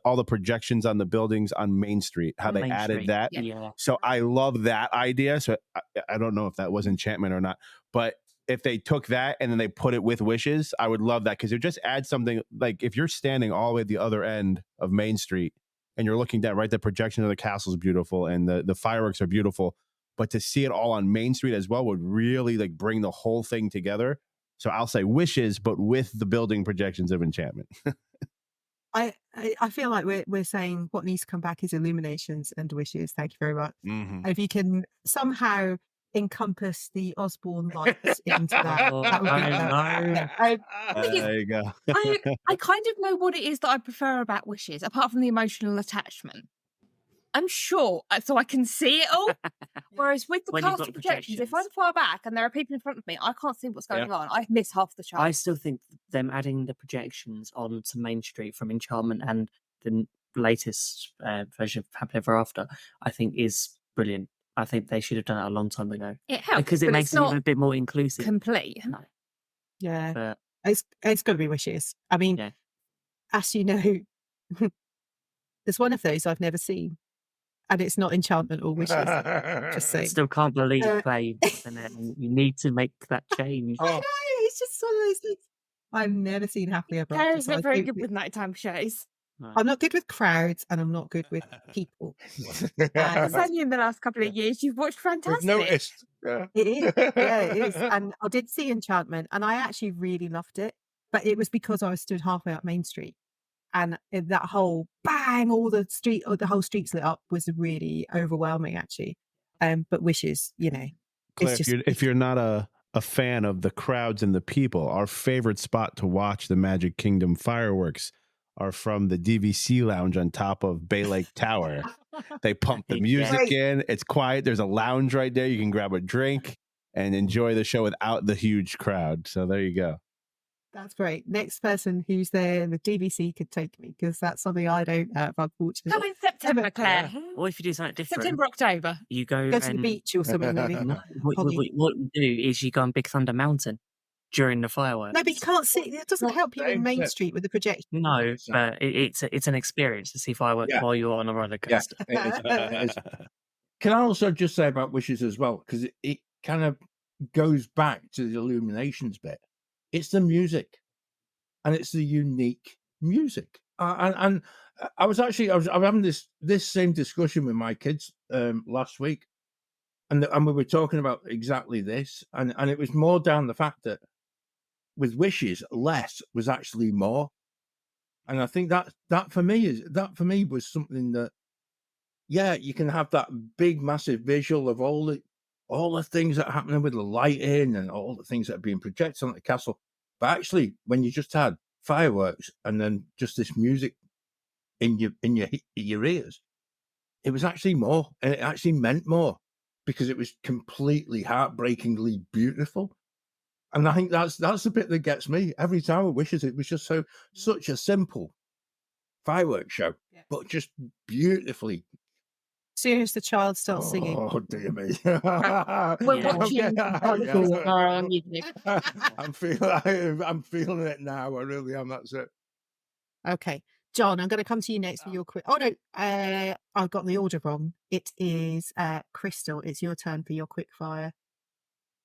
All the projections on the buildings on Main Street, how they Main added Street, that. yeah. So I love that idea. So I don't know if that was Enchantment or not, but if they took that and then they put it with Wishes, I would love that, because it just adds something. Like if you're standing all the way at the other end of Main Street and you're looking down, right, the projection of the castle is beautiful and the fireworks are beautiful, but to see it all on Main Street as well would really like bring the whole thing together. So I'll say Wishes, but with the building projections of Enchantment. I feel like we're saying what needs to come back is Illuminations and Wishes. Thank you very much. Mm-hmm. And if you can somehow encompass the Osborne lights into that, Oh, that would be I know. There you go. I kind of know what it is that I prefer about Wishes, apart from the emotional attachment. I'm sure, so I can see it all. Whereas with the When you've got casting the projections, if I'm projections. far back and there are people in front of me, I can't see what's going on. I miss half the show. I still think them adding the projections onto Main Street from Enchantment and the latest version of Happily Ever After, I think is brilliant. I think they should have done it a long time ago. It helps because it but makes it's it not even a bit more inclusive. complete. Yeah, But it's got to be Wishes. I mean, Yeah. as you know, there's one of those I've never seen, and it's not Enchantment or Wishes. Just I saying. still can't believe Uh, Clay. And you need to make that change. I know, it's just one of those things. I've never seen Happily Ever After. Claire's so I not very don't good think- with nighttime shows. I'm not good with crowds, and I'm not good with people. It's only in the last couple of years you've watched We've Fantastic. noticed. Yeah. It is. Yeah, it is. And I did see Enchantment, and I actually really loved it. But it was because I was stood halfway up Main Street, and that whole bang, the whole street's lit up was really overwhelming, actually. But Wishes, Claire, it's just if you're not a fan of the crowds and the people, our favorite spot to watch the Magic Kingdom fireworks are from the DVC lounge on top of Bay Lake Tower. They pump the music in. It's quiet. There's a lounge right there. You can grab a drink and enjoy the show without the huge crowd. So there you go. That's great. Next person who's there in the DVC could take me, because that's something I don't have, unfortunately. Come in September, Claire. Or if you do something different, September, October. you go Go to the and beach or something, maybe. No, what Holly. you do is you go on Big Thunder Mountain during the fireworks. No, but you can't see. It doesn't help you in same Main tip. Street with the projection. No, but it's an experience to see fireworks Yeah. while you're on a roller Yeah, coaster. it is. Can I also just say about wishes as well, because it kind of goes back to the illuminations bit. It's the music, and it's the unique music. And I was having this same discussion with my kids last week, and we were talking about exactly this, and it was more down the fact that with wishes, less was actually more, and I think that for me was something that, yeah, you can have that big massive visual of all the things that are happening with the lighting and all the things that are being projected on the castle, but actually when you just had fireworks and then just this music in your ears, it was actually more, and it actually meant more because it was completely heartbreakingly beautiful. And I think that's the bit that gets me every time with Wishes. It was just such a simple fireworks show, but just beautifully. As soon as the child starts singing, Oh dear me! We're Yeah. watching Yeah. music. I'm feeling it now. I really am. That's it. okay, John, I'm going to come to you next for your quick. Oh no, I've got the order wrong. It is Krystle. It's your turn for your quick fire.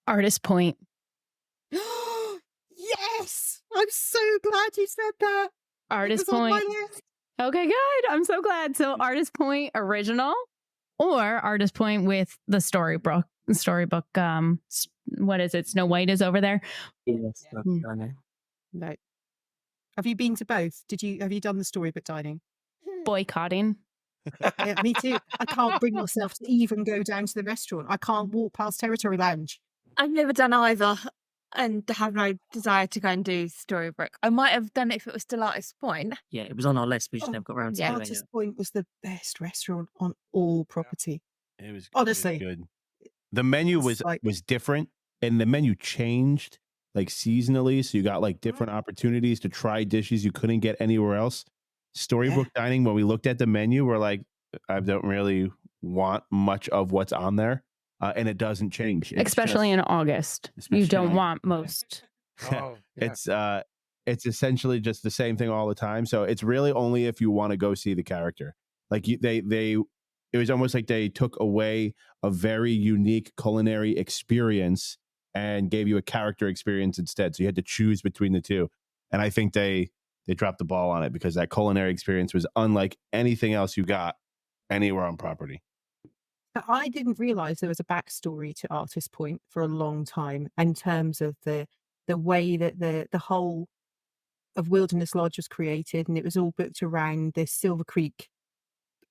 Artist Point. Yes, I'm so glad you said that. It Artist was on my Point. list. Okay, good. I'm so glad. So Artist Point original or Artist Point with the storybook. What is it? Snow White is over there. Yes, Hmm. I know. No. Have you been to both? Have you done the storybook dining? Boycotting. Yeah, me too. I can't bring myself to even go down to the restaurant. I can't walk past Territory Lounge. I've never done either and have no desire to go and do Storybook. I might have done it if it was still Artist Point. Yeah, it was on our list. We just Oh, never got around to yeah. doing it. Artist Point was the best restaurant on all property. It was Honestly. good. The menu It's was different, and the menu changed like seasonally, so you got like different opportunities to try dishes you couldn't get anywhere else. Storybook dining, when we looked at the menu, we're like, I don't really want much of what's on there, and it doesn't change. It's Especially in August. You don't want most. Oh, yeah. It's essentially just the same thing all the time. So it's really only if you want to go see the character. Like it was almost like they took away a very unique culinary experience and gave you a character experience instead. So you had to choose between the two. And I think they dropped the ball on it because that culinary experience was unlike anything else you got anywhere on property. I didn't realize there was a backstory to Artist Point for a long time in terms of the way that the whole of Wilderness Lodge was created, and it was all booked around this Silver Creek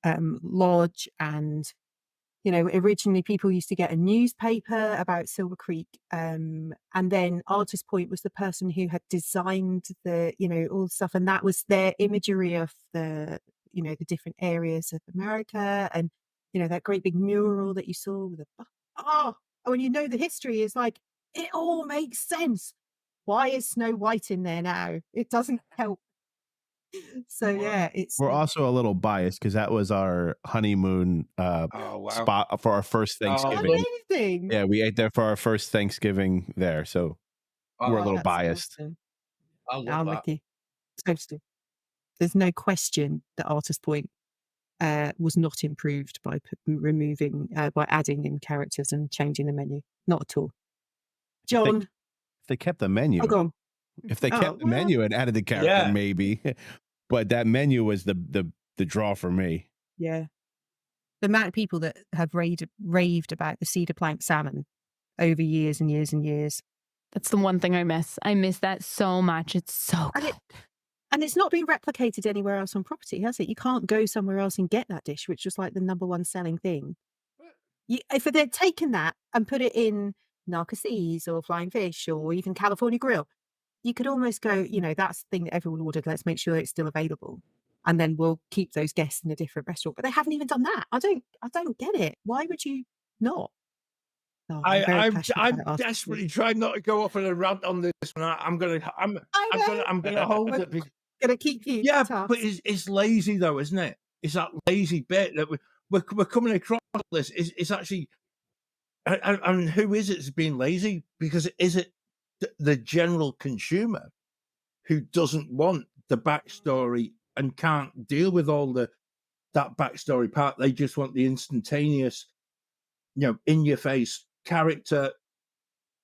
lodge. And originally people used to get a newspaper about Silver Creek, and then Artist Point was the person who had designed the all the stuff, and that was their imagery of the the different areas of America, and that great big mural that you saw with when the history is like, it all makes sense. Why is Snow White in there now? It doesn't help. So yeah, We're also a little biased because that was our honeymoon spot for our first Thanksgiving. amazing. Yeah, we ate there for our first Thanksgiving there, so we're a little That's biased. awesome. I love I'm that. with you. Totally. There's no question that Artist Point was not improved by by adding in characters and changing the menu. Not at all. John, If they kept the menu, go on. if they kept the menu and added the character, Yeah. maybe. But that menu was the draw for me. Yeah. The amount of people that have raved about the cedar plank salmon over years and years and years. That's the one thing I miss. I miss that so much. It's so And good. And it's not been replicated anywhere else on property, has it? You can't go somewhere else and get that dish, which was like the number one selling thing. If they'd taken that and put it in Narcoossee's or Flying Fish or even California Grill, you could almost go, that's the thing that everyone ordered. Let's make sure it's still available. And then we'll keep those guests in a different restaurant. But they haven't even done that. I don't get it. Why would you not? Oh, I'm desperately trying not to go off on a rant on this one. I'm gonna hold it. Gonna keep you. Yeah, tough. but it's lazy though, isn't it? It's that lazy bit that we're coming across this. It's actually, and who is it that's being lazy? Because is it the general consumer who doesn't want the backstory and can't deal with all that backstory part? They just want the instantaneous in your face character.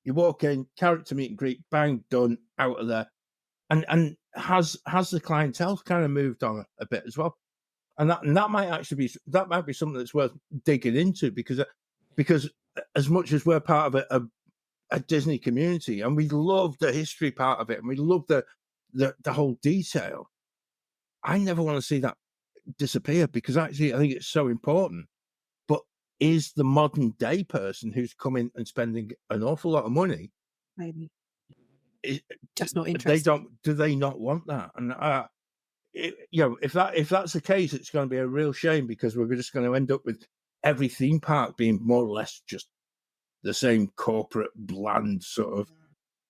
You walk in, character meet and greet, bang, done, out of there. And has the clientele kind of moved on a bit as well? And that might actually be something that's worth digging into, because as much as we're part of a Disney community and we love the history part of it and we love the whole detail, I never want to see that disappear, because actually I think it's so important. But is the modern day person who's coming and spending an awful lot of money Maybe is, just not they interested. do they not want that? And if that's the case, it's going to be a real shame, because we're just going to end up with every theme park being more or less just the same corporate bland sort of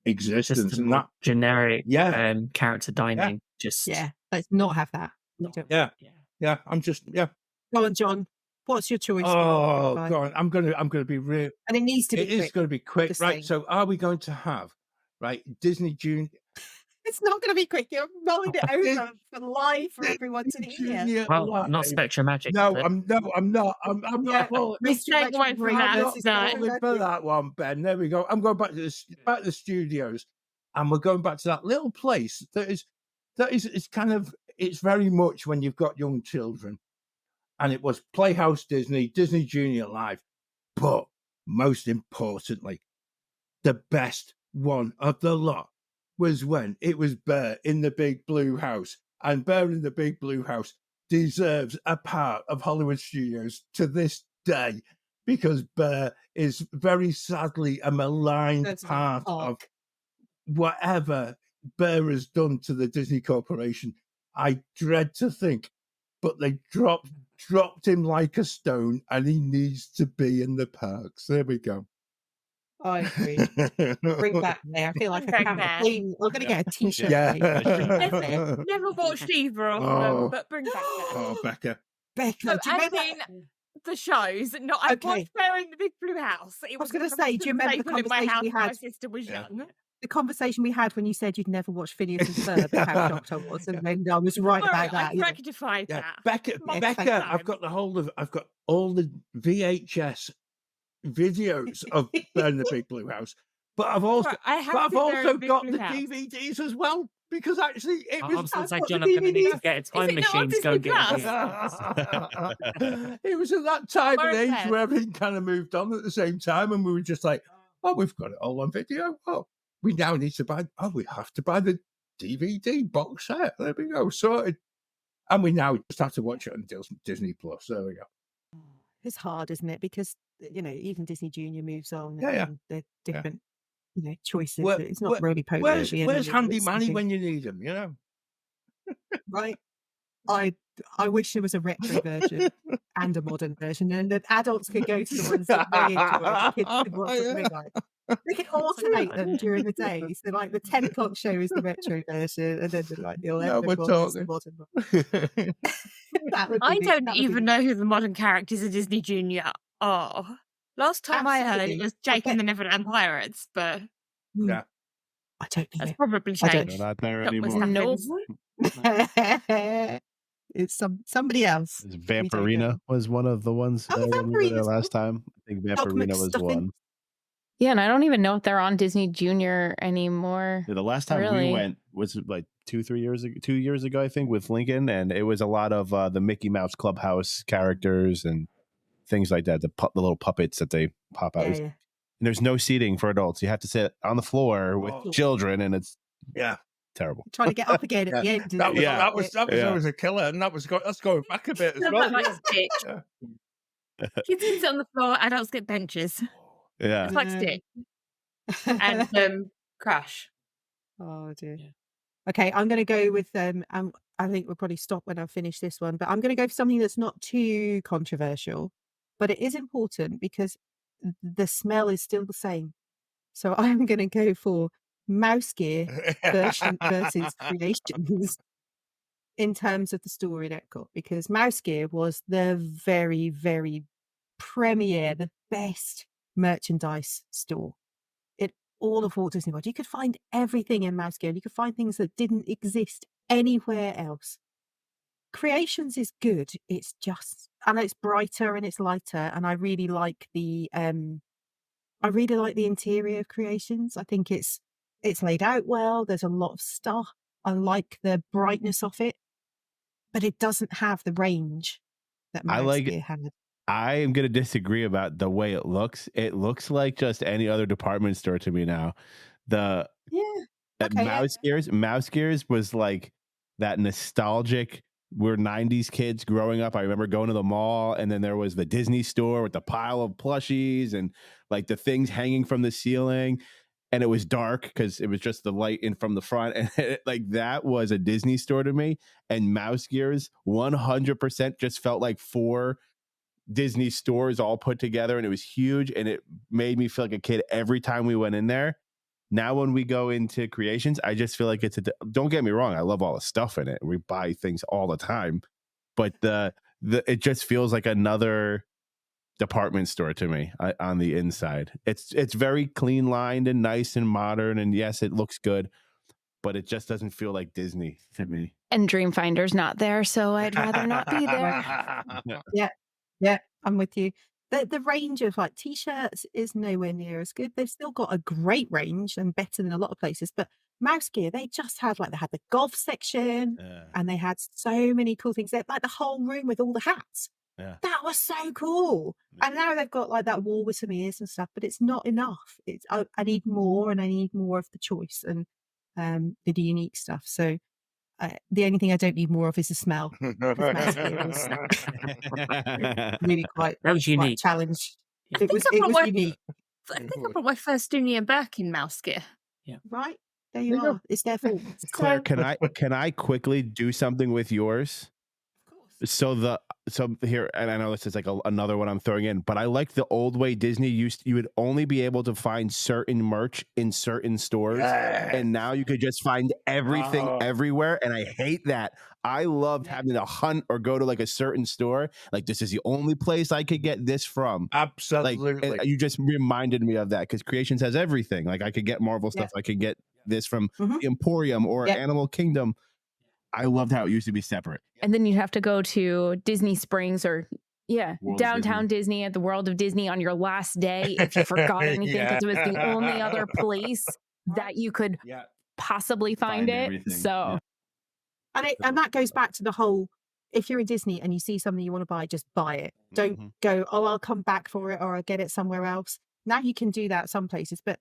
existence, Just the and more that generic yeah character dining. Just Yeah, let's not have that. We don't- yeah I'm just Go on, John. What's your choice? oh Bye. god, I'm gonna be real. And it needs to be It is quick. going to be quick, just right? saying. So are we going to have Disney Junior? It's not going to be quick. You're rolling it Dis- over for live for everyone to hear. Junior well, Live. not Spectrum Magic. No, is it? I'm not. I'm Yeah, not falling. Mr. Take away Electric from Break that. I'm not versus No. falling for that one, Ben. There we go. I'm going back to the studios, and we're going back to that little place that is it's kind of, it's very much when you've got young children, and it was Playhouse Disney Junior Live, but most importantly, the best one of the lot was when it was Bear in the Big Blue House, and Bear in the Big Blue House deserves a part of Hollywood Studios to this day, because Bear is very sadly a maligned That's part arc. of whatever Bear has done to the Disney Corporation. I dread to think, but they dropped him like a stone, and he needs to be in the parks. There we go. I agree. Bring back there. I feel like Bring I back can't. there. I'm going to get a T-shirt. Yeah. made. Bring back there. Never watched either of Oh. them, but bring back that. Oh, Becca. Becca, So, do you as remember? in the shows, no, I Okay. watched Bear in the Big Blue House. It was was gonna say, do you remember the staple in my conversation house we when my had? sister was Yeah. young? The conversation we had when you said you'd never watched Phineas and Ferb, and how shocked I was, and then I was right Sorry, about that. I you know. rectified Yeah, that. Becca. Multiple I've times. got I've got all the VHS videos of Bear in the Big Blue House, but I've also Sorry, I have But I've seen Bear in also the Big got Blue the House. DVDs as well, because actually it I'm was. so I've sad, got John. the I'm going to need to DVDs. get a time it not on machine to go and Disney get it. It was at that time Where and is age that? where everything kind of moved on at the same time, and we were just like, "Oh, we've got it all on video. Oh, we now need to buy. Oh, we have to buy the DVD box set. There we go, sorted." And we now just have to watch it on Disney Plus. There we go. It's hard, isn't it? Because even Disney Junior moves on, Yeah. and they're different, choices. Where- It's not really potent at Where's the end of Handy it, it's Manny something- when you need him? right? I wish there was a retro version and a modern version, and that adults could go to the ones that they enjoy. And kids could watch something like. They could alternate them during the day. So, like the 10 o'clock show is the retro version, and then the 11 we're o'clock is the talking. modern one. That would be I the- don't that would be even the- know who the modern characters of Disney Junior are. Last time I heard it Absolutely. was I Jake and bet- the Neverland Pirates, but Yeah. I don't that's know. probably I don't- changed. They're not there That was anymore. happened. It's somebody else. Is don't know. Vampirina was one of the ones Oh, there when we were there Vampirina's last time. I think Doc Vampirina was McStuffins. one. Yeah, and I don't even know if they're on Disney Junior anymore. Yeah, the last time Really? we went was like 2 years ago, I think, with Lincoln, and it was a lot of the Mickey Mouse Clubhouse characters and things like that. The little puppets that they pop out. Yeah, And yeah. there's no seating for adults. You have to sit on the floor with Oh. children, and it's Yeah. terrible. Trying to get up again at the end. That was Yeah. Yeah. always a killer, and that's going back a bit as Not well. like Stitch. Yeah. Kids can sit on the floor, adults get benches. Yeah. It's like Yeah. Stitch and Crash. Oh dear. Yeah. Okay, I'm going to go with I think we'll probably stop when I finish this one, but I'm going to go for something that's not too controversial, but it is important because the smell is still the same. So I'm going to go for Mouse Gear versus Creations in terms of the store in Epcot, because Mouse Gear was the very, very premier, the best merchandise store in all of Walt Disney World. You could find everything in Mouse Gear. You could find things that didn't exist anywhere else. Creations is good. It's just, and it's brighter and it's lighter, and I really like the interior of Creations. I think it's laid out well. There's a lot of stuff. I like the brightness of it, but it doesn't have the range that I like Mouse had. I am going to disagree about the way it looks. It looks like just any other department store to me now. The Yeah. Okay. Mouse Gears was like that nostalgic. We're 90s kids growing up. I remember going to the mall, and then there was the Disney store with the pile of plushies and like the things hanging from the ceiling. And it was dark because it was just the light in from the front. And like that was a Disney store to me. And Mouse Gears 100% just felt like 4 Disney stores all put together, and it was huge, and it made me feel like a kid every time we went in there. Now when we go into Creations, I just feel like it's don't get me wrong, I love all the stuff in it. We buy things all the time, but it just feels like another department store to me on the inside. It's very clean lined and nice and modern, and yes, it looks good, but it just doesn't feel like Disney to me. And Dreamfinder's not there, so I'd rather not be there. Yeah, I'm with you. The range of like t-shirts is nowhere near as good. They've still got a great range and better than a lot of places, but Mouse Gear, they just had they had the golf section and they had so many cool things. They had like the whole room with all the hats. Yeah. That was so cool. And now they've got like that wall with some ears and stuff, but it's not enough. I need more, and I need more of the choice and the unique stuff. So the only thing I don't need more of is the smell. Mouse Gear was really quite That was unique. challenge. I It think was I brought unique. I think I brought my first Dooney and Birkin mouse gear. Right? There you are. It's their fault. Claire, can I quickly do something with yours? Of course. So here, and I know this is like another one I'm throwing in, but I like the old way Disney you would only be able to find certain merch in certain stores, and now you could just find everything everywhere, and I hate that. I loved having to hunt or go to like a certain store. Like, this is the only place I could get this from. Absolutely. Like, you just reminded me of that, because Creations has everything. Like, I could get Marvel stuff. I could get this from the Emporium or Animal Kingdom. I loved how it used to be separate. And then you'd have to go to Disney Springs or World downtown Disney at the World of Disney on your last day if you forgot anything, because it was the only other place that you could possibly find it. everything. So And that goes back to the whole, if you're in Disney and you see something you want to buy, just buy it. Don't go, oh, I'll come back for it or I'll get it somewhere else. Now you can do that at some places, but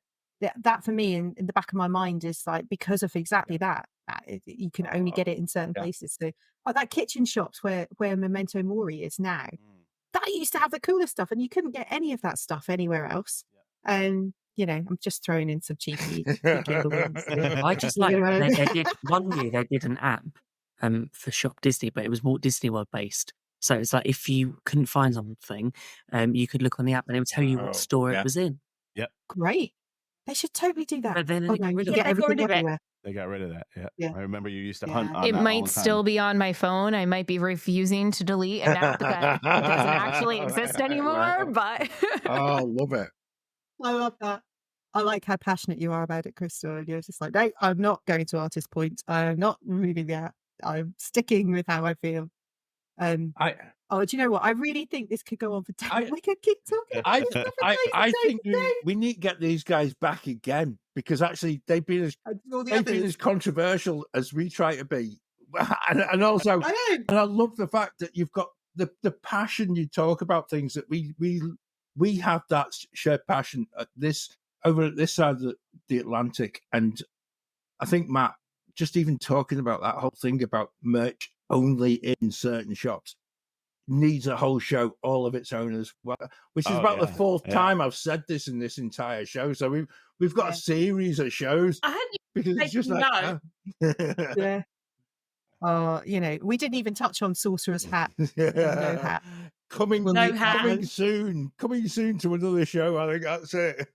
that for me in the back of my mind is like, because of exactly that you can only get it in certain places. So that kitchen shops where Memento Mori is now, that used to have the coolest stuff, and you couldn't get any of that stuff anywhere else. And I'm just throwing in some cheeky giveaways. I just like they did one year. They did an app for Shop Disney, but it was more Disney World based. So it's like if you couldn't find something, you could look on the app and it would tell you what store it was in. Great. They should totally do that. But then Oh no, you get everything everywhere. They got rid of that. Yeah. I remember you used to hunt on it that all might the time. still be on my phone. I might be refusing to delete an app that doesn't actually exist anymore, but Oh, love it. I love that. I like how passionate you are about it, Krystle. And you're just like, no, I'm not going to Artist Point. I'm not removing that. I'm sticking with how I feel. Do you know what? I really think this could go on for 10. We could keep talking. I think we need to get these guys back again, because actually they've been as controversial as we try to be, and also, and I love the fact that you've got the passion. You talk about things that we have that shared passion over at this side of the Atlantic, and I think Matt, just even talking about that whole thing about merch only in certain shops needs a whole show all of its own as well, which is about the fourth time I've said this in this entire show. So we've got a series of shows, because it's just like we didn't even touch on Sorcerer's Hat. No hat. Coming soon to another show. I think that's it.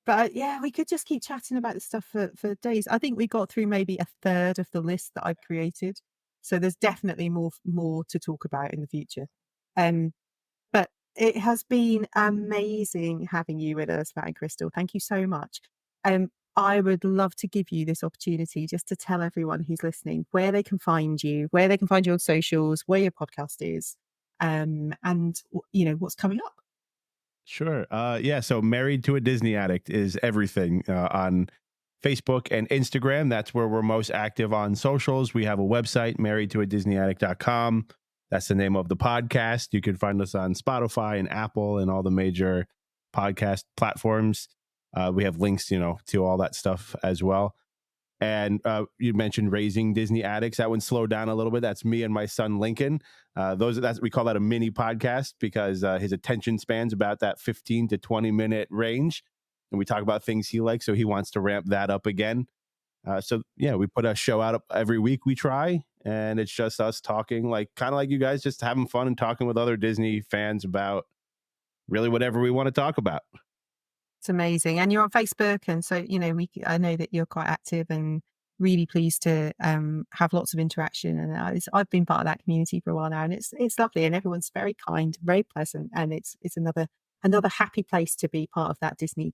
But we could just keep chatting about this stuff for days. I think we got through maybe a third of the list that I've created. So there's definitely more to talk about in the future. But it has been amazing having you with us, Matt and Krystle. Thank you so much. I would love to give you this opportunity just to tell everyone who's listening where they can find you on socials, where your podcast is, and what's coming up. Sure. Yeah. So Married to a Disney Addict is everything on Facebook and Instagram. That's where we're most active on socials. We have a website, marriedtoadisneyaddict.com. That's the name of the podcast. You can find us on Spotify and Apple and all the major podcast platforms. We have links, to all that stuff as well. And you mentioned Raising Disney Addicts. That one slowed down a little bit. That's me and my son Lincoln. We call that a mini podcast because his attention span's about that 15 to 20 minute range, and we talk about things he likes. So he wants to ramp that up again. We put a show out every week. We try, and it's just us talking, kind of like you guys, just having fun and talking with other Disney fans about really whatever we want to talk about. It's amazing. And you're on Facebook. And so, I know that you're quite active and really pleased to have lots of interaction. And I've been part of that community for a while now, and it's lovely. And everyone's very kind, very pleasant. And it's another happy place to be part of that Disney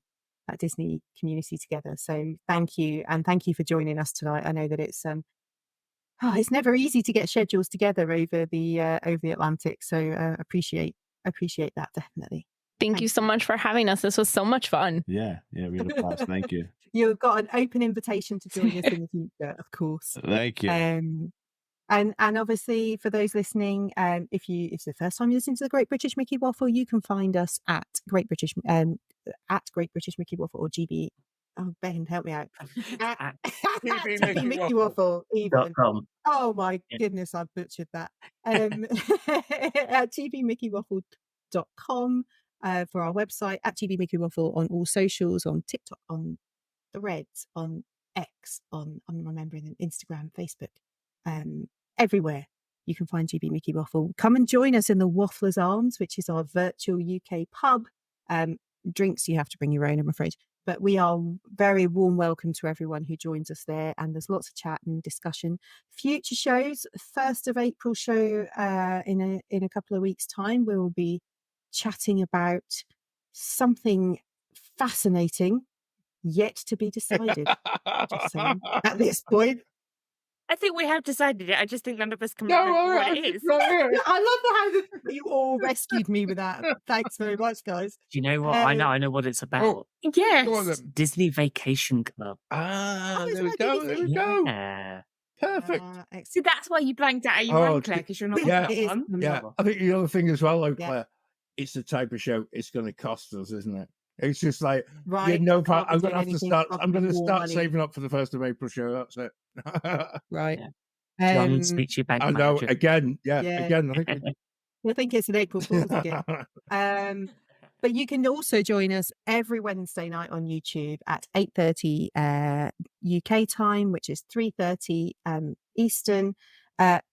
community together. So thank you. And thank you for joining us tonight. I know that it's never easy to get schedules together over the Atlantic. So appreciate that definitely. Thank you so much for having us. This was so much fun. Yeah, we had applause. Thank you. You've got an open invitation to join us in the future, of course. Thank you. And obviously for those listening, if it's the first time you're listening to the Great British Mickey Waffle, you can find us at Great British Mickey Waffle or GB. Oh, Ben, help me out. At GB Mickey Waffle, even. Oh my goodness, I've butchered that. At gbmickeywaffle.com. For our website, at GB Mickey Waffle on all socials, on TikTok, on Threads, on X, I'm remembering them, Instagram, Facebook, everywhere you can find GB Mickey Waffle. Come and join us in the Wafflers Arms, which is our virtual UK pub. Drinks, you have to bring your own, I'm afraid. But we are very warm welcome to everyone who joins us there, and there's lots of chat and discussion. Future shows, 1st of April show in a couple of weeks' time, we will be chatting about something fascinating yet to be decided. Just saying, at this point. I think we have decided it. I just think none of us can remember what it is. I love how you all rescued me with that. Thanks very much, guys. Do you know what? I know what it's about. Yes. Disney Vacation Club. There we go. Yeah. Perfect. See, that's why you blanked out your mind, Claire, because you're not one. Yeah. I think the other thing as well, though, Claire, it's the type of show it's going to cost us, isn't it? It's just like, I'm going to start saving up for the 1st of April show. That's it. Right. John, speak to your bank manager. I know. Again. I think it's an April Fool's again. But you can also join us every Wednesday night on YouTube at 8:30 UK time, which is 3:30 Eastern.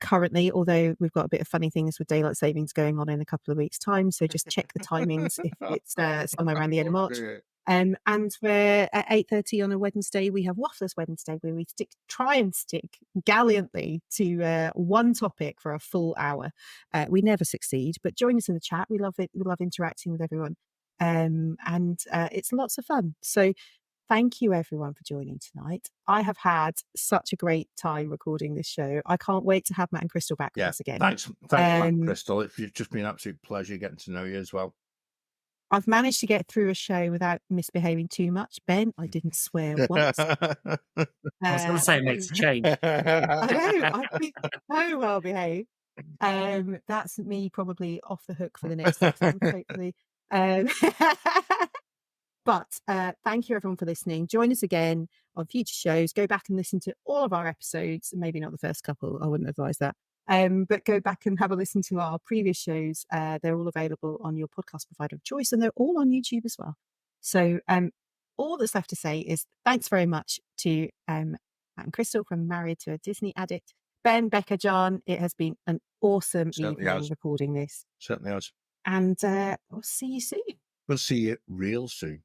Currently, although we've got a bit of funny things with daylight savings going on in a couple of weeks' time, so just check the timings if it's somewhere around the end of March. And we're at 8:30 on a Wednesday. We have Wafflers Wednesday, where we try and stick gallantly to one topic for a full hour. We never succeed, but join us in the chat. We love it. We love interacting with everyone, and it's lots of fun. So thank you, everyone, for joining tonight. I have had such a great time recording this show. I can't wait to have Matt and Krystle back with us again. Thanks Matt and Krystle. It's just been an absolute pleasure getting to know you as well. I've managed to get through a show without misbehaving too much. Ben, I didn't swear once. I was going to say it makes a change. I know. I've been so well behaved. That's me probably off the hook for the next episode, hopefully. But thank you, everyone, for listening. Join us again on future shows. Go back and listen to all of our episodes. Maybe not the first couple. I wouldn't advise that. But go back and have a listen to our previous shows. They're all available on your podcast provider of choice, and they're all on YouTube as well. So all that's left to say is thanks very much to Matt and Krystle from Married to a Disney Addict. Ben, Becca, John, it has been an awesome evening recording this. Certainly has. And we'll see you soon. We'll see you real soon.